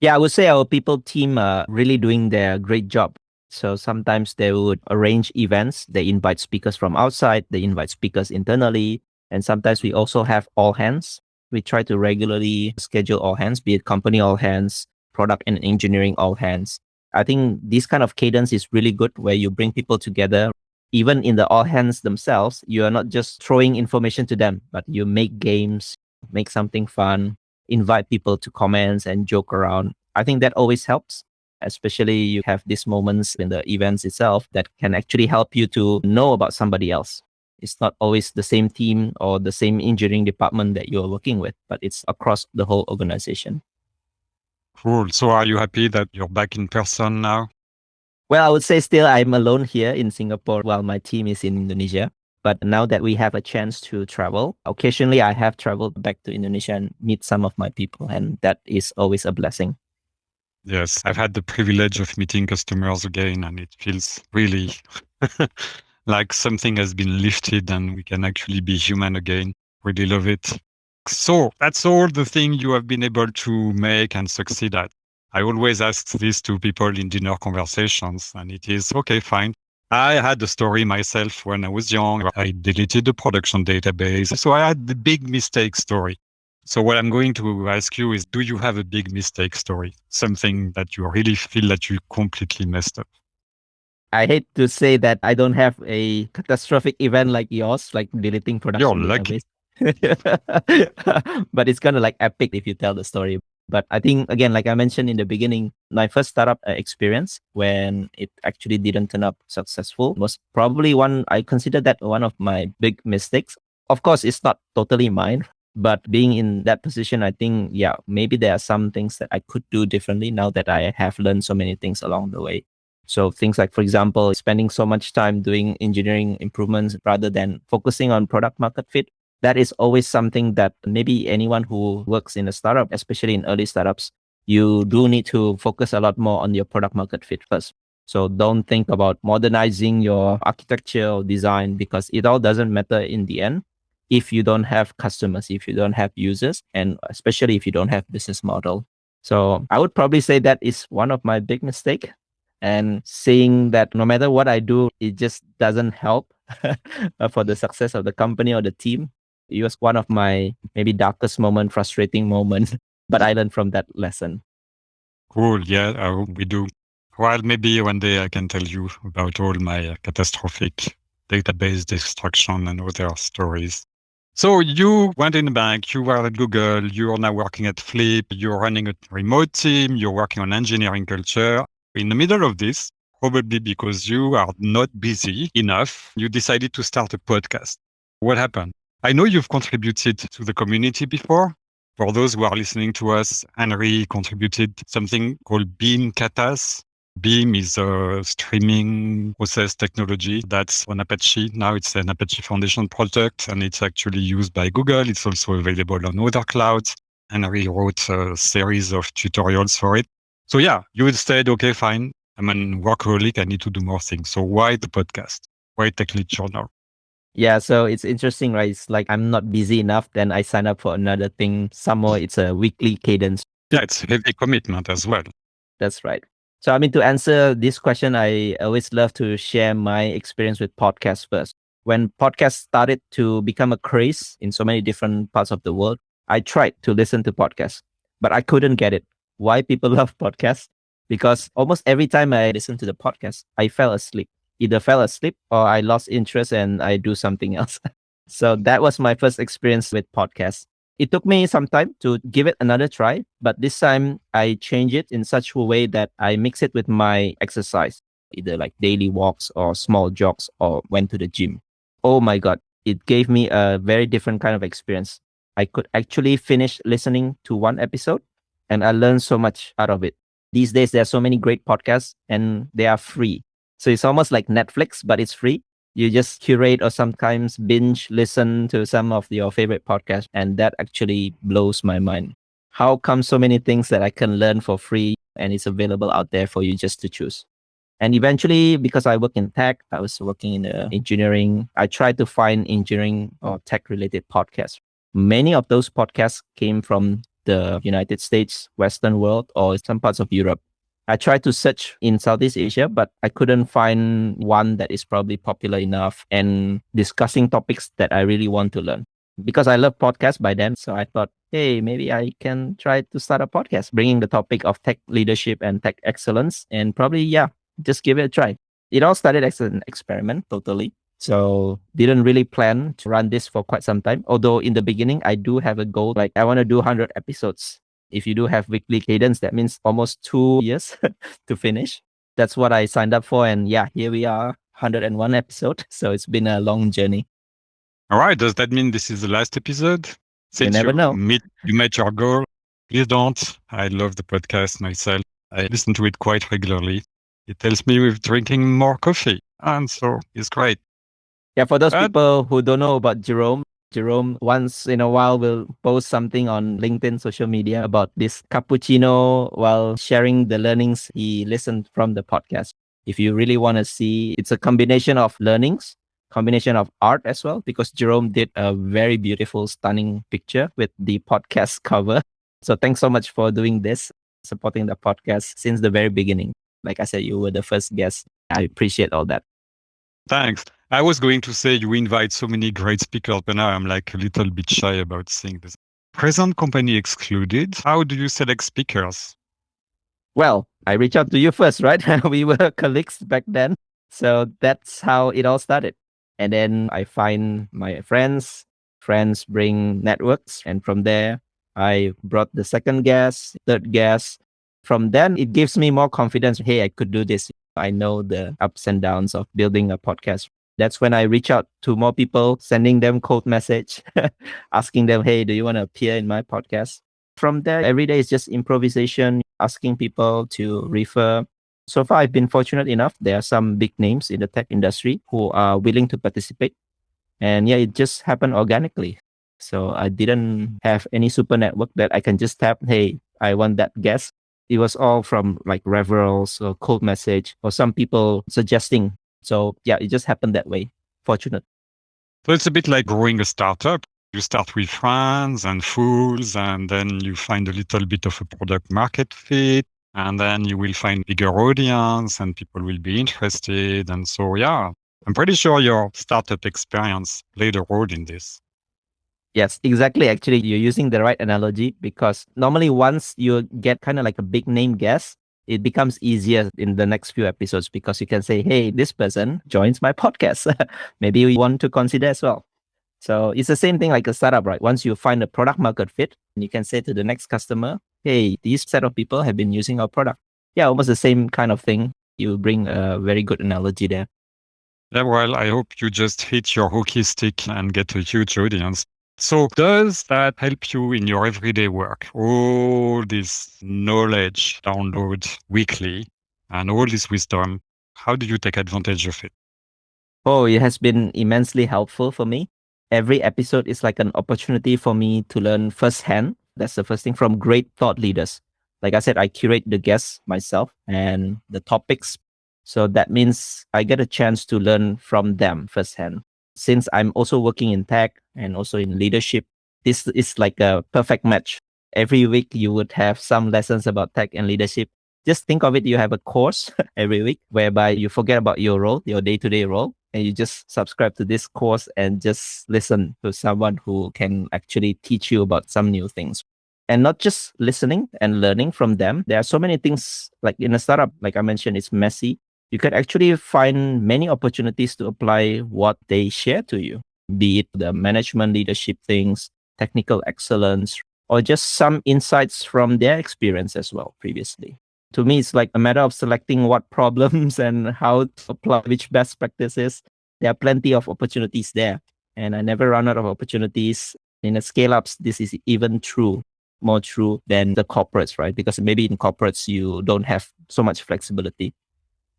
Yeah, I would say our people team are really doing their great job. So sometimes they would arrange events. They invite speakers from outside. They invite speakers internally. And sometimes we also have all hands. We try to regularly schedule all hands, be it company all hands, product and engineering all hands. I think this kind of cadence is really good where you bring people together. Even in the all hands themselves, you are not just throwing information to them, but you make games, make something fun, invite people to comments and joke around. I think that always helps, especially you have these moments in the events itself that can actually help you to know about somebody else. It's not always the same team or the same engineering department that you're working with, but it's across the whole organization. Cool. So are you happy that you're back in person now? Well, I would say still I'm alone here in Singapore while my team is in Indonesia. But now that we have a chance to travel, occasionally I have traveled back to Indonesia and meet some of my people, and that is always a blessing. Yes, I've had the privilege of meeting customers again, and it feels really like something has been lifted and we can actually be human again. Really love it. So that's all the thing you have been able to make and succeed at. I always ask this to people in dinner conversations, and it is okay, fine. I had a story myself when I was young. I deleted the production database. So I had the big mistake story. So what I'm going to ask you is, do you have a big mistake story? Something that you really feel that you completely messed up? I hate to say that I don't have a catastrophic event like yours, like deleting You're production lucky. database. But it's kind of like epic if you tell the story. But I think, again, like I mentioned in the beginning, my first startup experience when it actually didn't turn up successful was probably one, I consider that one of my big mistakes. Of course, it's not totally mine, but being in that position, I think, yeah, maybe there are some things that I could do differently now that I have learned so many things along the way. So things like, for example, spending so much time doing engineering improvements rather than focusing on product market fit. That is always something that maybe anyone who works in a startup, especially in early startups, you do need to focus a lot more on your product market fit first. So don't think about modernizing your architecture or design because it all doesn't matter in the end if you don't have customers, if you don't have users, and especially if you don't have business model. So I would probably say that is one of my big mistake, and seeing that no matter what I do, it just doesn't help for the success of the company or the team. It was one of my maybe darkest moment, frustrating moment, but I learned from that lesson. Cool. Yeah, I hope we do. Well, maybe one day I can tell you about all my catastrophic database destruction and other stories. So you went in the bank, you were at Google, you are now working at Flip, you're running a remote team, you're working on engineering culture. In the middle of this, probably because you are not busy enough, you decided to start a podcast. What happened? I know you've contributed to the community before. For those who are listening to us, Henry contributed something called Beam Katas. Beam is a streaming process technology that's on Apache. Now it's an Apache Foundation project, and it's actually used by Google. It's also available on other clouds. Henry wrote a series of tutorials for it. So yeah, you said, okay, fine. I'm an workaholic. I need to do more things. So why the podcast? Why Tech Lead Journal? Yeah, so it's interesting, right? It's like I'm not busy enough, then I sign up for another thing. Somewhere it's a weekly cadence. Yeah, it's a heavy commitment as well. That's right. So, to answer this question, I always love to share my experience with podcasts first. When podcasts started to become a craze in so many different parts of the world, I tried to listen to podcasts, but I couldn't get it. Why people love podcasts? Because almost every time I listened to the podcast, I fell asleep. Either fell asleep or I lost interest and I do something else. So that was my first experience with podcasts. It took me some time to give it another try, but this time I changed it in such a way that I mix it with my exercise, either like daily walks or small jogs or went to the gym. Oh my God, it gave me a very different kind of experience. I could actually finish listening to one episode and I learned so much out of it. These days, there are so many great podcasts and they are free. So it's almost like Netflix, but it's free. You just curate or sometimes binge listen to some of your favorite podcasts. And that actually blows my mind. How come so many things that I can learn for free and it's available out there for you just to choose? And eventually, because I work in tech, I was working in engineering. I tried to find engineering or tech related podcasts. Many of those podcasts came from the United States, Western world, or some parts of Europe. I tried to search in Southeast Asia, but I couldn't find one that is probably popular enough and discussing topics that I really want to learn. Because I love podcasts by then, so I thought, hey, maybe I can try to start a podcast, bringing the topic of tech leadership and tech excellence, and probably, just give it a try. It all started as an experiment, totally. So didn't really plan to run this for quite some time. Although in the beginning, I do have a goal, like I want to do 100 episodes. If you do have weekly cadence, that means almost 2 years to finish. That's what I signed up for. And here we are, 101 episode. So it's been a long journey. All right. Does that mean this is the last episode? You never know. You met your goal. Please don't. I love the podcast myself. I listen to it quite regularly. It tells me we're drinking more coffee. And so it's great. Yeah, for those people who don't know about Jerome once in a while will post something on LinkedIn social media about this cappuccino while sharing the learnings he listened from the podcast. If you really want to see, it's a combination of learnings, combination of art as well, because Jerome did a very beautiful, stunning picture with the podcast cover. So thanks so much for doing this, supporting the podcast since the very beginning. Like I said, you were the first guest. I appreciate all that. Thanks. I was going to say you invite so many great speakers, but now I'm like a little bit shy about saying this. Present company excluded. How do you select speakers? Well, I reached out to you first, right? We were colleagues back then. So that's how it all started. And then I find my friends bring networks. And from there, I brought the second guest, third guest. From then, it gives me more confidence. Hey, I could do this. I know the ups and downs of building a podcast. That's when I reach out to more people, sending them cold message, asking them, hey, do you want to appear in my podcast? From there, every day is just improvisation, asking people to refer. So far, I've been fortunate enough. There are some big names in the tech industry who are willing to participate. And it just happened organically. So I didn't have any super network that I can just tap, hey, I want that guest. It was all from like referrals or cold message or some people suggesting. So it just happened that way. Fortunate. So it's a bit like growing a startup. You start with friends and fools, and then you find a little bit of a product market fit, and then you will find bigger audience and people will be interested. And so, I'm pretty sure your startup experience played a role in this. Yes, exactly. Actually, you're using the right analogy because normally once you get kind of like a big name guest, it becomes easier in the next few episodes because you can say, hey, this person joins my podcast. Maybe you want to consider as well. So it's the same thing like a startup, right? Once you find a product market fit, you can say to the next customer, hey, these set of people have been using our product. Almost the same kind of thing. You bring a very good analogy there. Yeah, well, I hope you just hit your hockey stick and get a huge audience. So does that help you in your everyday work? All this knowledge download weekly and all this wisdom, how do you take advantage of it? Oh, it has been immensely helpful for me. Every episode is like an opportunity for me to learn firsthand. That's the first thing from great thought leaders. Like I said, I curate the guests myself and the topics. So that means I get a chance to learn from them firsthand. Since I'm also working in tech and also in leadership, this is like a perfect match. Every week you would have some lessons about tech and leadership. Just think of it, you have a course every week whereby you forget about your role, your day-to-day role, and you just subscribe to this course and just listen to someone who can actually teach you about some new things. And not just listening and learning from them. There are so many things like in a startup, like I mentioned, it's messy. You can actually find many opportunities to apply what they share to you, be it the management leadership things, technical excellence, or just some insights from their experience as well previously. To me, it's like a matter of selecting what problems and how to apply which best practices. There are plenty of opportunities there, and I never run out of opportunities. In the scale ups, this is even true, more true than the corporates, right? Because maybe in corporates, you don't have so much flexibility.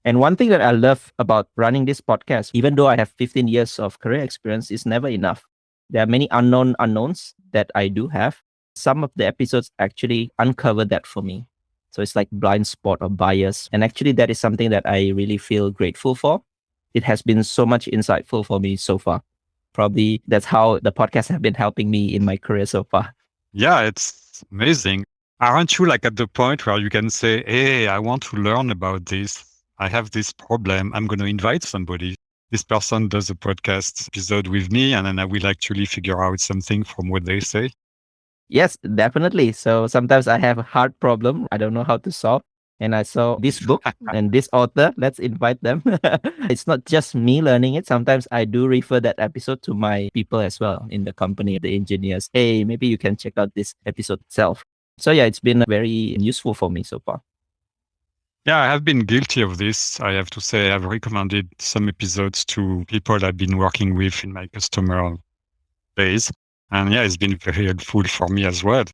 And one thing that I love about running this podcast, even though I have 15 years of career experience, is never enough. There are many unknown unknowns that I do have. Some of the episodes actually uncover that for me. So it's like blind spot or bias. And actually, that is something that I really feel grateful for. It has been so much insightful for me so far. Probably that's how the podcast have been helping me in my career so far. Yeah, it's amazing. Aren't you like at the point where you can say, hey, I want to learn about this. I have this problem. I'm going to invite somebody. This person does a podcast episode with me, and then I will actually figure out something from what they say. Yes, definitely. So sometimes I have a hard problem I don't know how to solve. And I saw this book and this author, let's invite them. It's not just me learning it. Sometimes I do refer that episode to my people as well in the company, the engineers. Hey, maybe you can check out this episode itself. So yeah, it's been very useful for me so far. Yeah, I have been guilty of this. I have to say, I've recommended some episodes to people I've been working with in my customer base. And yeah, it's been very helpful for me as well.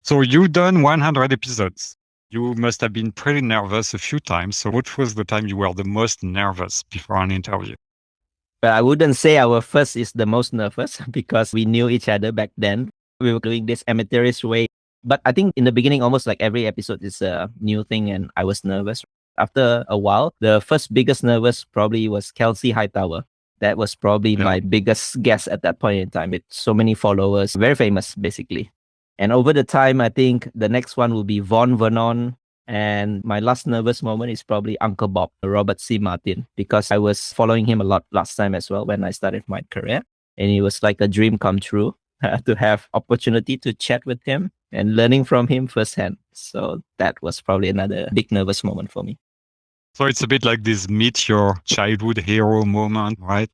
So you've done 100 episodes. You must have been pretty nervous a few times. So what was the time you were the most nervous before an interview? But I wouldn't say our first is the most nervous because we knew each other back then. We were doing this amateurish way. But I think in the beginning, almost like every episode is a new thing, and I was nervous. After a while, the first biggest nervous probably was Kelsey Hightower. That was probably my biggest guest at that point in time with so many followers, very famous basically. And over the time, I think the next one will be Von Vernon. And my last nervous moment is probably Uncle Bob, Robert C. Martin, because I was following him a lot last time as well when I started my career. And it was like a dream come true to have opportunity to chat with him and learning from him firsthand. So that was probably another big nervous moment for me. So it's a bit like this meet your childhood hero moment, right?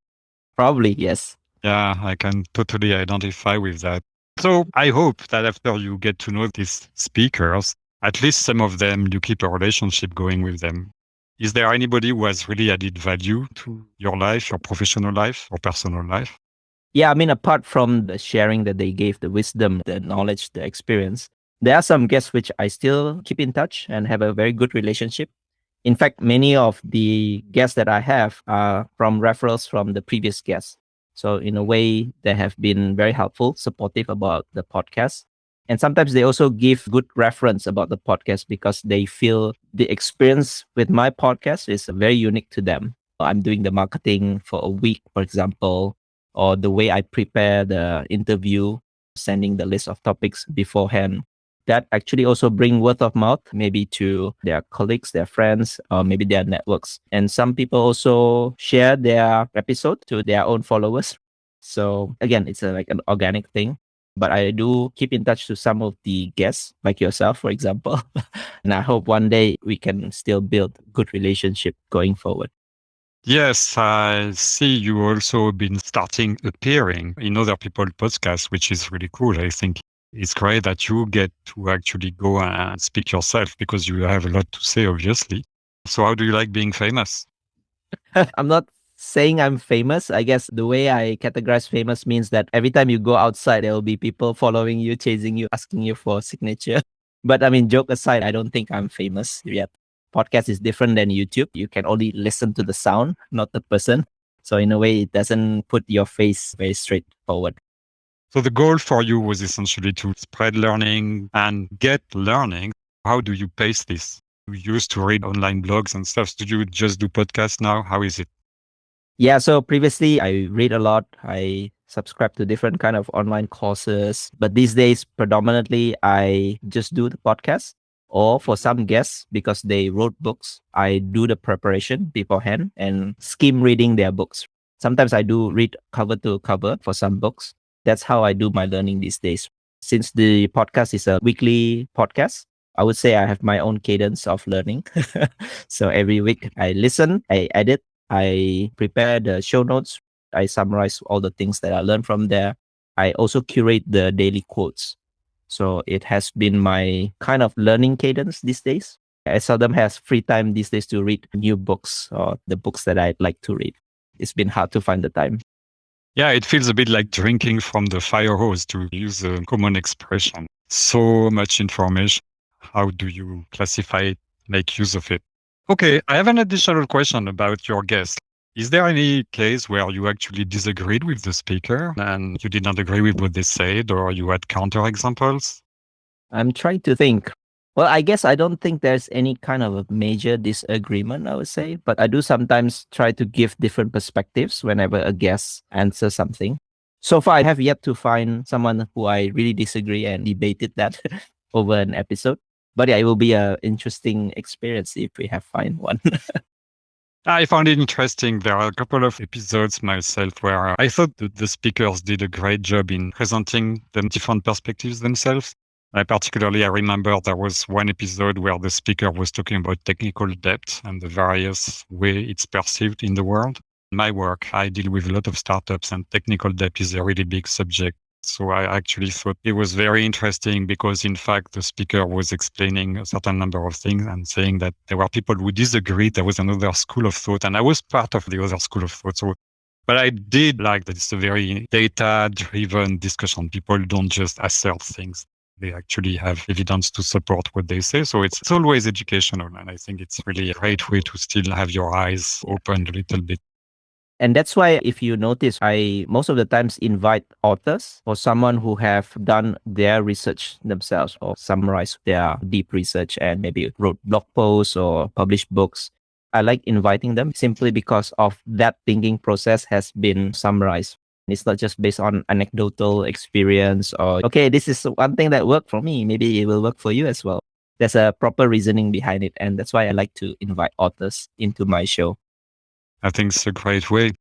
Probably, yes. Yeah, I can totally identify with that. So I hope that after you get to know these speakers, at least some of them, you keep a relationship going with them. Is there anybody who has really added value to your life, your professional life or personal life? Yeah, I mean, apart from the sharing that they gave, the wisdom, the knowledge, the experience, there are some guests which I still keep in touch and have a very good relationship. In fact, many of the guests that I have are from referrals from the previous guests. So in a way, they have been very helpful, supportive about the podcast. And sometimes they also give good reference about the podcast because they feel the experience with my podcast is very unique to them. I'm doing the marketing for a week, for example, or the way I prepare the interview, sending the list of topics beforehand. That actually also bring word of mouth, maybe to their colleagues, their friends, or maybe their networks. And some people also share their episode to their own followers. So again, it's like an organic thing. But I do keep in touch to some of the guests, like yourself, for example. And I hope one day we can still build good relationship going forward. Yes, I see you also been starting appearing in other people's podcasts, which is really cool. I think it's great that you get to actually go and speak yourself because you have a lot to say, obviously. So how do you like being famous? I'm not saying I'm famous. I guess the way I categorize famous means that every time you go outside, there will be people following you, chasing you, asking you for a signature. But I mean, joke aside, I don't think I'm famous yet. Podcast is different than YouTube. You can only listen to the sound, not the person. So in a way, it doesn't put your face very straightforward. So the goal for you was essentially to spread learning and get learning. How do you pace this? You used to read online blogs and stuff. Do you just do podcasts now? How is it? Yeah, so previously I read a lot. I subscribe to different kind of online courses, but these days predominantly I just do the podcast. Or for some guests, because they wrote books, I do the preparation beforehand and skim reading their books. Sometimes I do read cover to cover for some books. That's how I do my learning these days. Since the podcast is a weekly podcast, I would say I have my own cadence of learning. So every week I listen, I edit, I prepare the show notes, I summarize all the things that I learned from there. I also curate the daily quotes. So it has been my kind of learning cadence these days. I seldom has free time these days to read new books or the books that I'd like to read. It's been hard to find the time. Yeah, it feels a bit like drinking from the fire hose, to use a common expression. So much information. How do you classify it, make use of it? Okay, I have an additional question about your guest. Is there any case where you actually disagreed with the speaker and you did not agree with what they said, or you had counterexamples? I'm trying to think. Well, I guess I don't think there's any kind of a major disagreement, I would say, but I do sometimes try to give different perspectives whenever a guest answers something. So far, I have yet to find someone who I really disagree and debated that over an episode. But yeah, it will be an interesting experience if we have find one. I found it interesting. There are a couple of episodes myself where I thought that the speakers did a great job in presenting the different perspectives themselves. I remember there was one episode where the speaker was talking about technical debt and the various way it's perceived in the world. In my work, I deal with a lot of startups, and technical debt is a really big subject. So I actually thought it was very interesting because, in fact, the speaker was explaining a certain number of things and saying that there were people who disagreed. There was another school of thought, and I was part of the other school of thought. So, but I did like that it's a very data-driven discussion. People don't just assert things. They actually have evidence to support what they say. So it's always educational. And I think it's really a great way to still have your eyes opened a little bit. And that's why, if you notice, I most of the times invite authors or someone who have done their research themselves or summarized their deep research and maybe wrote blog posts or published books. I like inviting them simply because of that thinking process has been summarized. It's not just based on anecdotal experience or, okay, this is one thing that worked for me. Maybe it will work for you as well. There's a proper reasoning behind it. And that's why I like to invite authors into my show. I think it's a great way.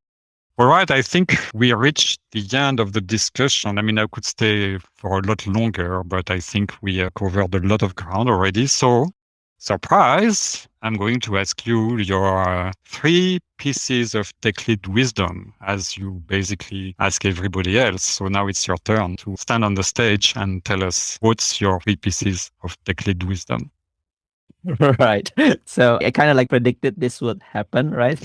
All right, I think we reached the end of the discussion. I mean, I could stay for a lot longer, but I think we covered a lot of ground already. So, surprise, I'm going to ask you your 3 pieces of tech lead wisdom, as you basically ask everybody else. So now it's your turn to stand on the stage and tell us what's your 3 pieces of tech lead wisdom. Right. So I kind of like predicted this would happen, right?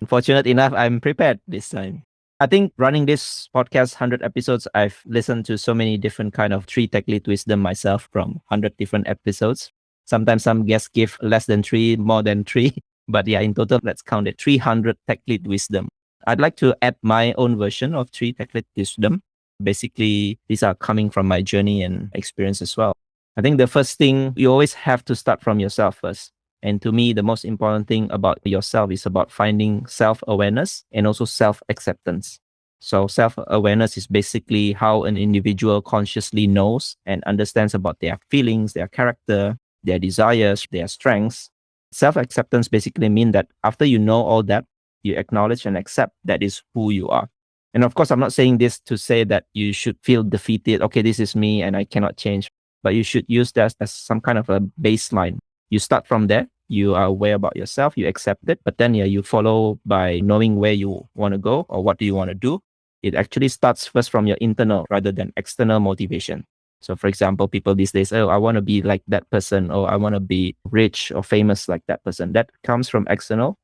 Fortunate enough, I'm prepared this time. I think running this podcast, 100 episodes, I've listened to so many different kind of 3 tech lead wisdom myself from 100 different episodes. Sometimes some guests give less than 3, more than 3. But yeah, in total, let's count it 300 tech lead wisdom. I'd like to add my own version of 3 tech lead wisdom. Basically, these are coming from my journey and experience as well. I think the first thing, you always have to start from yourself first. And to me, the most important thing about yourself is about finding self-awareness and also self-acceptance. So self-awareness is basically how an individual consciously knows and understands about their feelings, their character, their desires, their strengths. Self-acceptance basically means that after you know all that, you acknowledge and accept that is who you are. And of course, I'm not saying this to say that you should feel defeated. Okay, this is me and I cannot change. But you should use that as some kind of a baseline. You start from there. You are aware about yourself. You accept it. But then you follow by knowing where you want to go or what do you want to do. It actually starts first from your internal rather than external motivation. So for example, people these days, oh, I want to be like that person, or I want to be rich or famous like that person. That comes from external.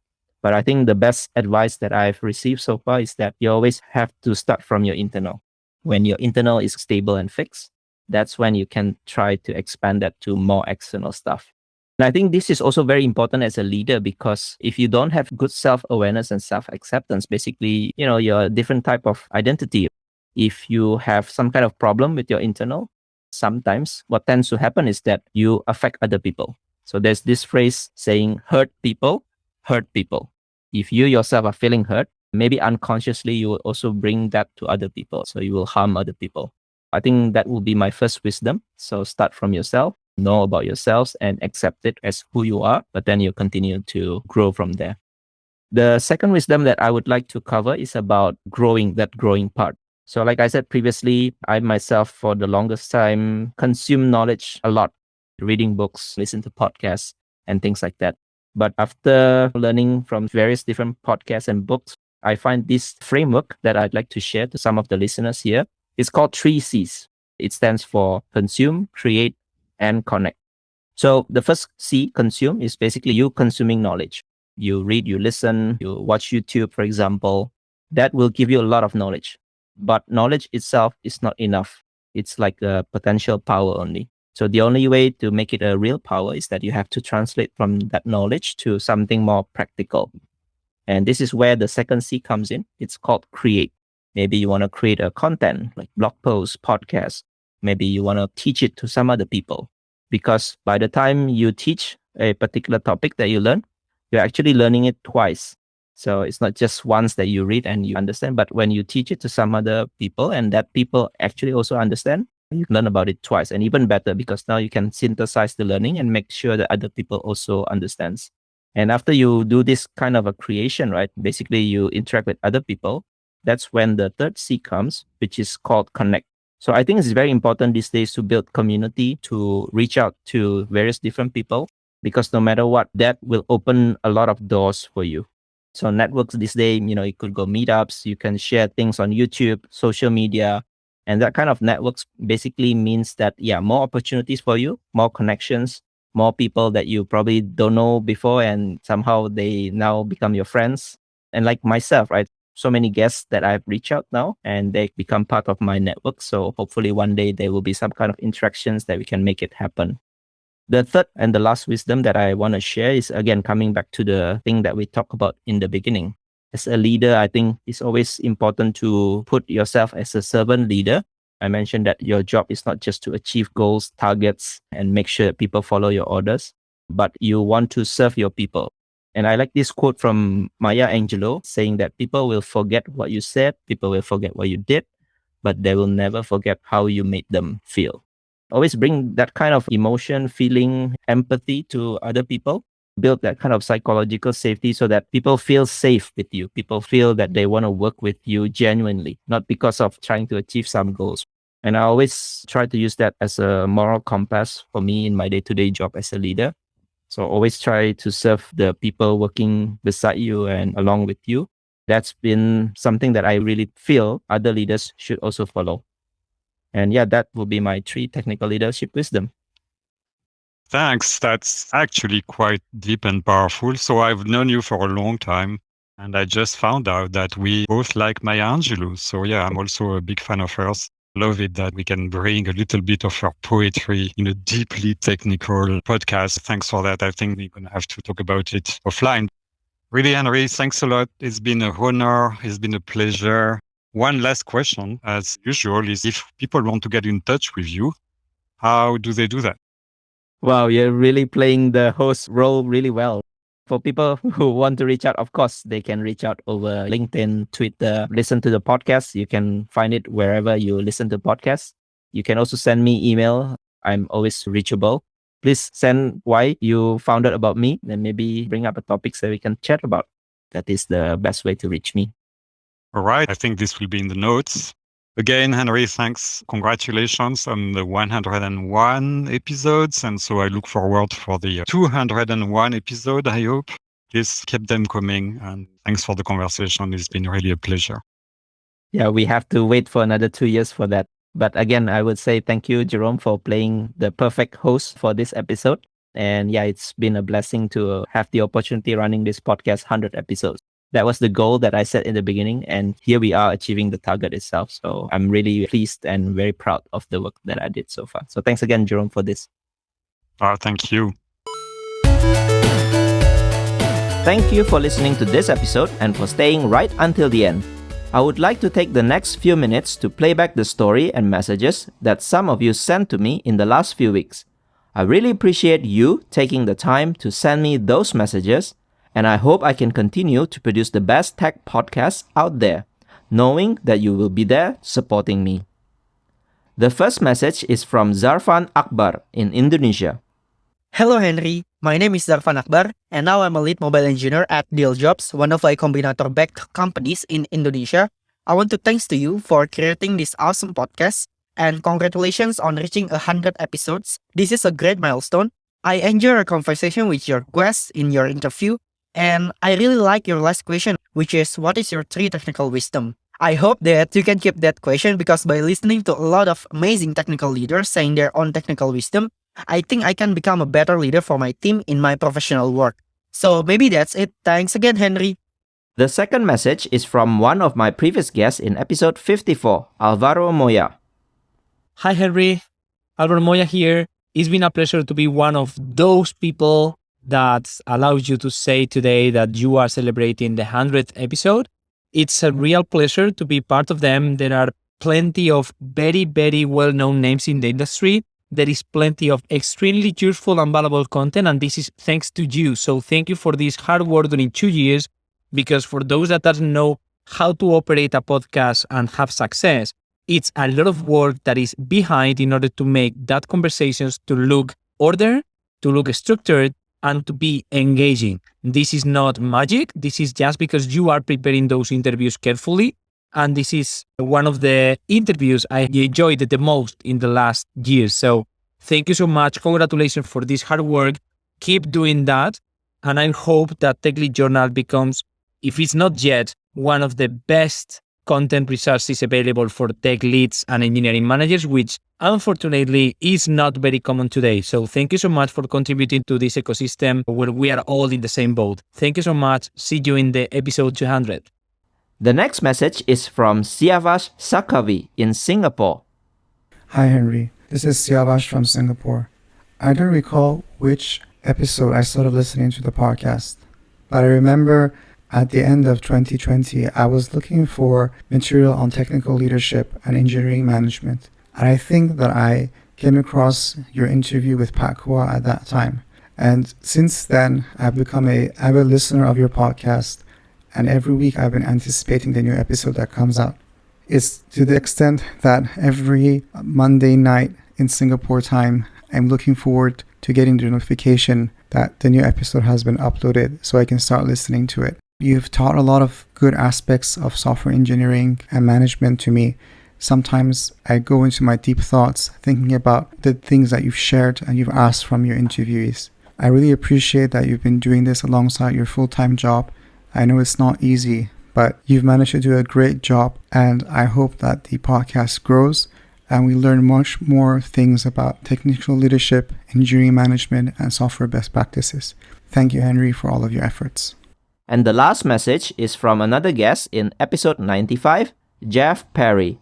But I think the best advice that I've received so far is that you always have to start from your internal. When your internal is stable and fixed, that's when you can try to expand that to more external stuff. And I think this is also very important as a leader, because if you don't have good self-awareness and self-acceptance, basically, you're a different type of identity. If you have some kind of problem with your internal, sometimes what tends to happen is that you affect other people. So there's this phrase saying, hurt people. If you yourself are feeling hurt, maybe unconsciously you will also bring that to other people. So you will harm other people. I think that will be my first wisdom. So start from yourself, know about yourselves and accept it as who you are, but then you continue to grow from there. The second wisdom that I would like to cover is about that growing part. So like I said previously, I myself for the longest time consume knowledge a lot, reading books, listen to podcasts and things like that. But after learning from various different podcasts and books, I find this framework that I'd like to share to some of the listeners here. It's called 3 C's. It stands for consume, create, and connect. So the first C, consume, is basically you consuming knowledge. You read, you listen, you watch YouTube, for example. That will give you a lot of knowledge. But knowledge itself is not enough. It's like a potential power only. So the only way to make it a real power is that you have to translate from that knowledge to something more practical. And this is where the second C comes in. It's called create. Maybe you want to create a content like blog posts, podcasts. Maybe you want to teach it to some other people. Because by the time you teach a particular topic that you learn, you're actually learning it twice. So it's not just once that you read and you understand, but when you teach it to some other people and that people actually also understand, you learn about it twice, and even better because now you can synthesize the learning and make sure that other people also understands. And after you do this kind of a creation, right, basically you interact with other people, that's when the third C comes, which is called connect. So I think it's very important these days to build community, to reach out to various different people, because no matter what, that will open a lot of doors for you. So networks this day, you could go meetups, you can share things on YouTube, social media, and that kind of networks basically means that, more opportunities for you, more connections, more people that you probably don't know before, and somehow they now become your friends. And like myself, right? So many guests that I've reached out now and they become part of my network. So hopefully one day there will be some kind of interactions that we can make it happen. The third and the last wisdom that I want to share is again coming back to the thing that we talked about in the beginning. As a leader, I think it's always important to put yourself as a servant leader. I mentioned that your job is not just to achieve goals, targets, and make sure that people follow your orders, but you want to serve your people. And I like this quote from Maya Angelou saying that people will forget what you said, people will forget what you did, but they will never forget how you made them feel. Always bring that kind of emotion, feeling, empathy to other people. Build that kind of psychological safety so that people feel safe with you. People feel that they want to work with you genuinely, not because of trying to achieve some goals. And I always try to use that as a moral compass for me in my day-to-day job as a leader. So always try to serve the people working beside you and along with you. That's been something that I really feel other leaders should also follow. And that will be my 3 technical leadership wisdom. Thanks. That's actually quite deep and powerful. So I've known you for a long time, and I just found out that we both like Maya Angelou. So I'm also a big fan of hers. Love it that we can bring a little bit of her poetry in a deeply technical podcast. Thanks for that. I think we're going to have to talk about it offline. Really, Henry, thanks a lot. It's been an honor. It's been a pleasure. One last question, as usual, is if people want to get in touch with you, how do they do that? Wow, you're really playing the host role really well. For people who want to reach out, of course, they can reach out over LinkedIn, Twitter, listen to the podcast. You can find it wherever you listen to podcasts. You can also send me email. I'm always reachable. Please send why you found out about me and maybe bring up a topic so we can chat about. That is the best way to reach me. All right. I think this will be in the notes. Again, Henry, thanks. Congratulations on the 101 episodes. And so I look forward for the 201 episode, I hope. Please keep them coming. And thanks for the conversation. It's been really a pleasure. Yeah, we have to wait for another 2 years for that. But again, I would say thank you, Jerome, for playing the perfect host for this episode. And it's been a blessing to have the opportunity running this podcast 100 episodes. That was the goal that I set in the beginning. And here we are achieving the target itself. So I'm really pleased and very proud of the work that I did so far. So thanks again, Jerome, for this. Thank you. Thank you for listening to this episode and for staying right until the end. I would like to take the next few minutes to play back the story and messages that some of you sent to me in the last few weeks. I really appreciate you taking the time to send me those messages, and I hope I can continue to produce the best tech podcasts out there, knowing that you will be there supporting me. The first message is from Zarfan Akbar in Indonesia. Hello Henry, My name is Darfan Akbar, and now I'm a lead mobile engineer at Deal Jobs, one of my combinator-backed companies in Indonesia. I want to thanks to you for creating this awesome podcast, and congratulations on reaching 100 episodes. This is a great milestone. I enjoy our conversation with your guests in your interview, and I really like your last question, which is what is your 3 technical wisdom? I hope that you can keep that question because by listening to a lot of amazing technical leaders saying their own technical wisdom, I think I can become a better leader for my team in my professional work. So maybe that's it. Thanks again, Henry. The second message is from one of my previous guests in episode 54, Alvaro Moya. Hi, Henry. Alvaro Moya here. It's been a pleasure to be one of those people that allows you to say today that you are celebrating the 100th episode. It's a real pleasure to be part of them. There are plenty of very, very well-known names in the industry. There is plenty of extremely useful and valuable content, and this is thanks to you. So thank you for this hard work during 2 years, because for those that doesn't know how to operate a podcast and have success, it's a lot of work that is behind in order to make that conversations to look ordered, to look structured, and to be engaging. This is not magic. This is just because you are preparing those interviews carefully. And this is one of the interviews I enjoyed the most in the last year. So thank you so much. Congratulations for this hard work. Keep doing that. And I hope that Tech Lead Journal becomes, if it's not yet, one of the best content resources available for tech leads and engineering managers, which unfortunately is not very common today. So thank you so much for contributing to this ecosystem where we are all in the same boat. Thank you so much. See you in the episode 200. The next message is from Siavash Sakavi in Singapore. Hi Henry, this is Siavash from Singapore. I don't recall which episode I started listening to the podcast, but I remember at the end of 2020, I was looking for material on technical leadership and engineering management. And I think that I came across your interview with Pat Kua at that time. And since then, I've become an avid listener of your podcast. And every week I've been anticipating the new episode that comes out. It's to the extent that every Monday night in Singapore time, I'm looking forward to getting the notification that the new episode has been uploaded so I can start listening to it. You've taught a lot of good aspects of software engineering and management to me. Sometimes I go into my deep thoughts thinking about the things that you've shared and you've asked from your interviewees. I really appreciate that you've been doing this alongside your full-time job. I know it's not easy, but you've managed to do a great job, and I hope that the podcast grows and we learn much more things about technical leadership, engineering management, and software best practices. Thank you, Henry, for all of your efforts. And the last message is from another guest in episode 95, Jeff Perry.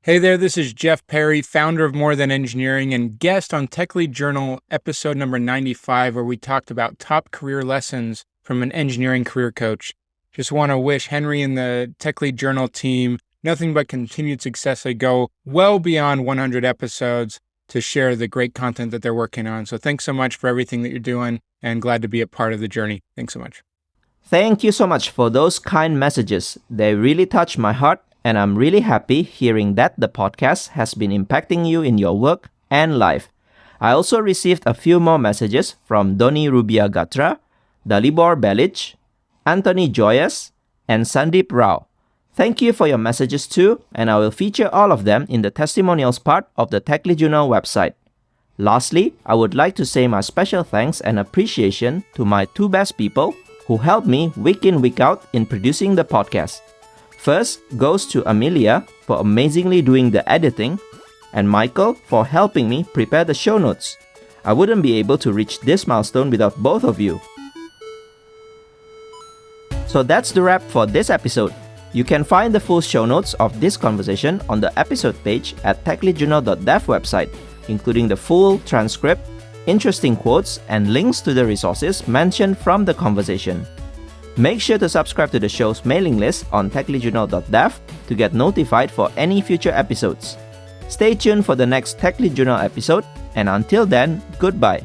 Hey there, this is Jeff Perry, founder of More Than Engineering and guest on Tech Lead Journal, episode number 95, where we talked about top career lessons from an engineering career coach. Just want to wish Henry and the Tech Lead Journal team nothing but continued success. They go well beyond 100 episodes to share the great content that they're working on. So thanks so much for everything that you're doing, and glad to be a part of the journey. Thanks so much. Thank you so much for those kind messages. They really touch my heart, and I'm really happy hearing that the podcast has been impacting you in your work and life. I also received a few more messages from Doni Rubia Gatra, Dalibor Belic, Anthony Joyas, and Sandeep Rao. Thank you for your messages too, and I will feature all of them in the testimonials part of the Tech Lead Journal website. Lastly, I would like to say my special thanks and appreciation to my 2 best people who helped me week in, week out in producing the podcast. First goes to Amelia for amazingly doing the editing, and Michael for helping me prepare the show notes. I wouldn't be able to reach this milestone without both of you. So that's the wrap for this episode. You can find the full show notes of this conversation on the episode page at techleadjournal.dev website, including the full transcript, interesting quotes, and links to the resources mentioned from the conversation. Make sure to subscribe to the show's mailing list on techleadjournal.dev to get notified for any future episodes. Stay tuned for the next Tech Lead Journal episode, and until then, goodbye.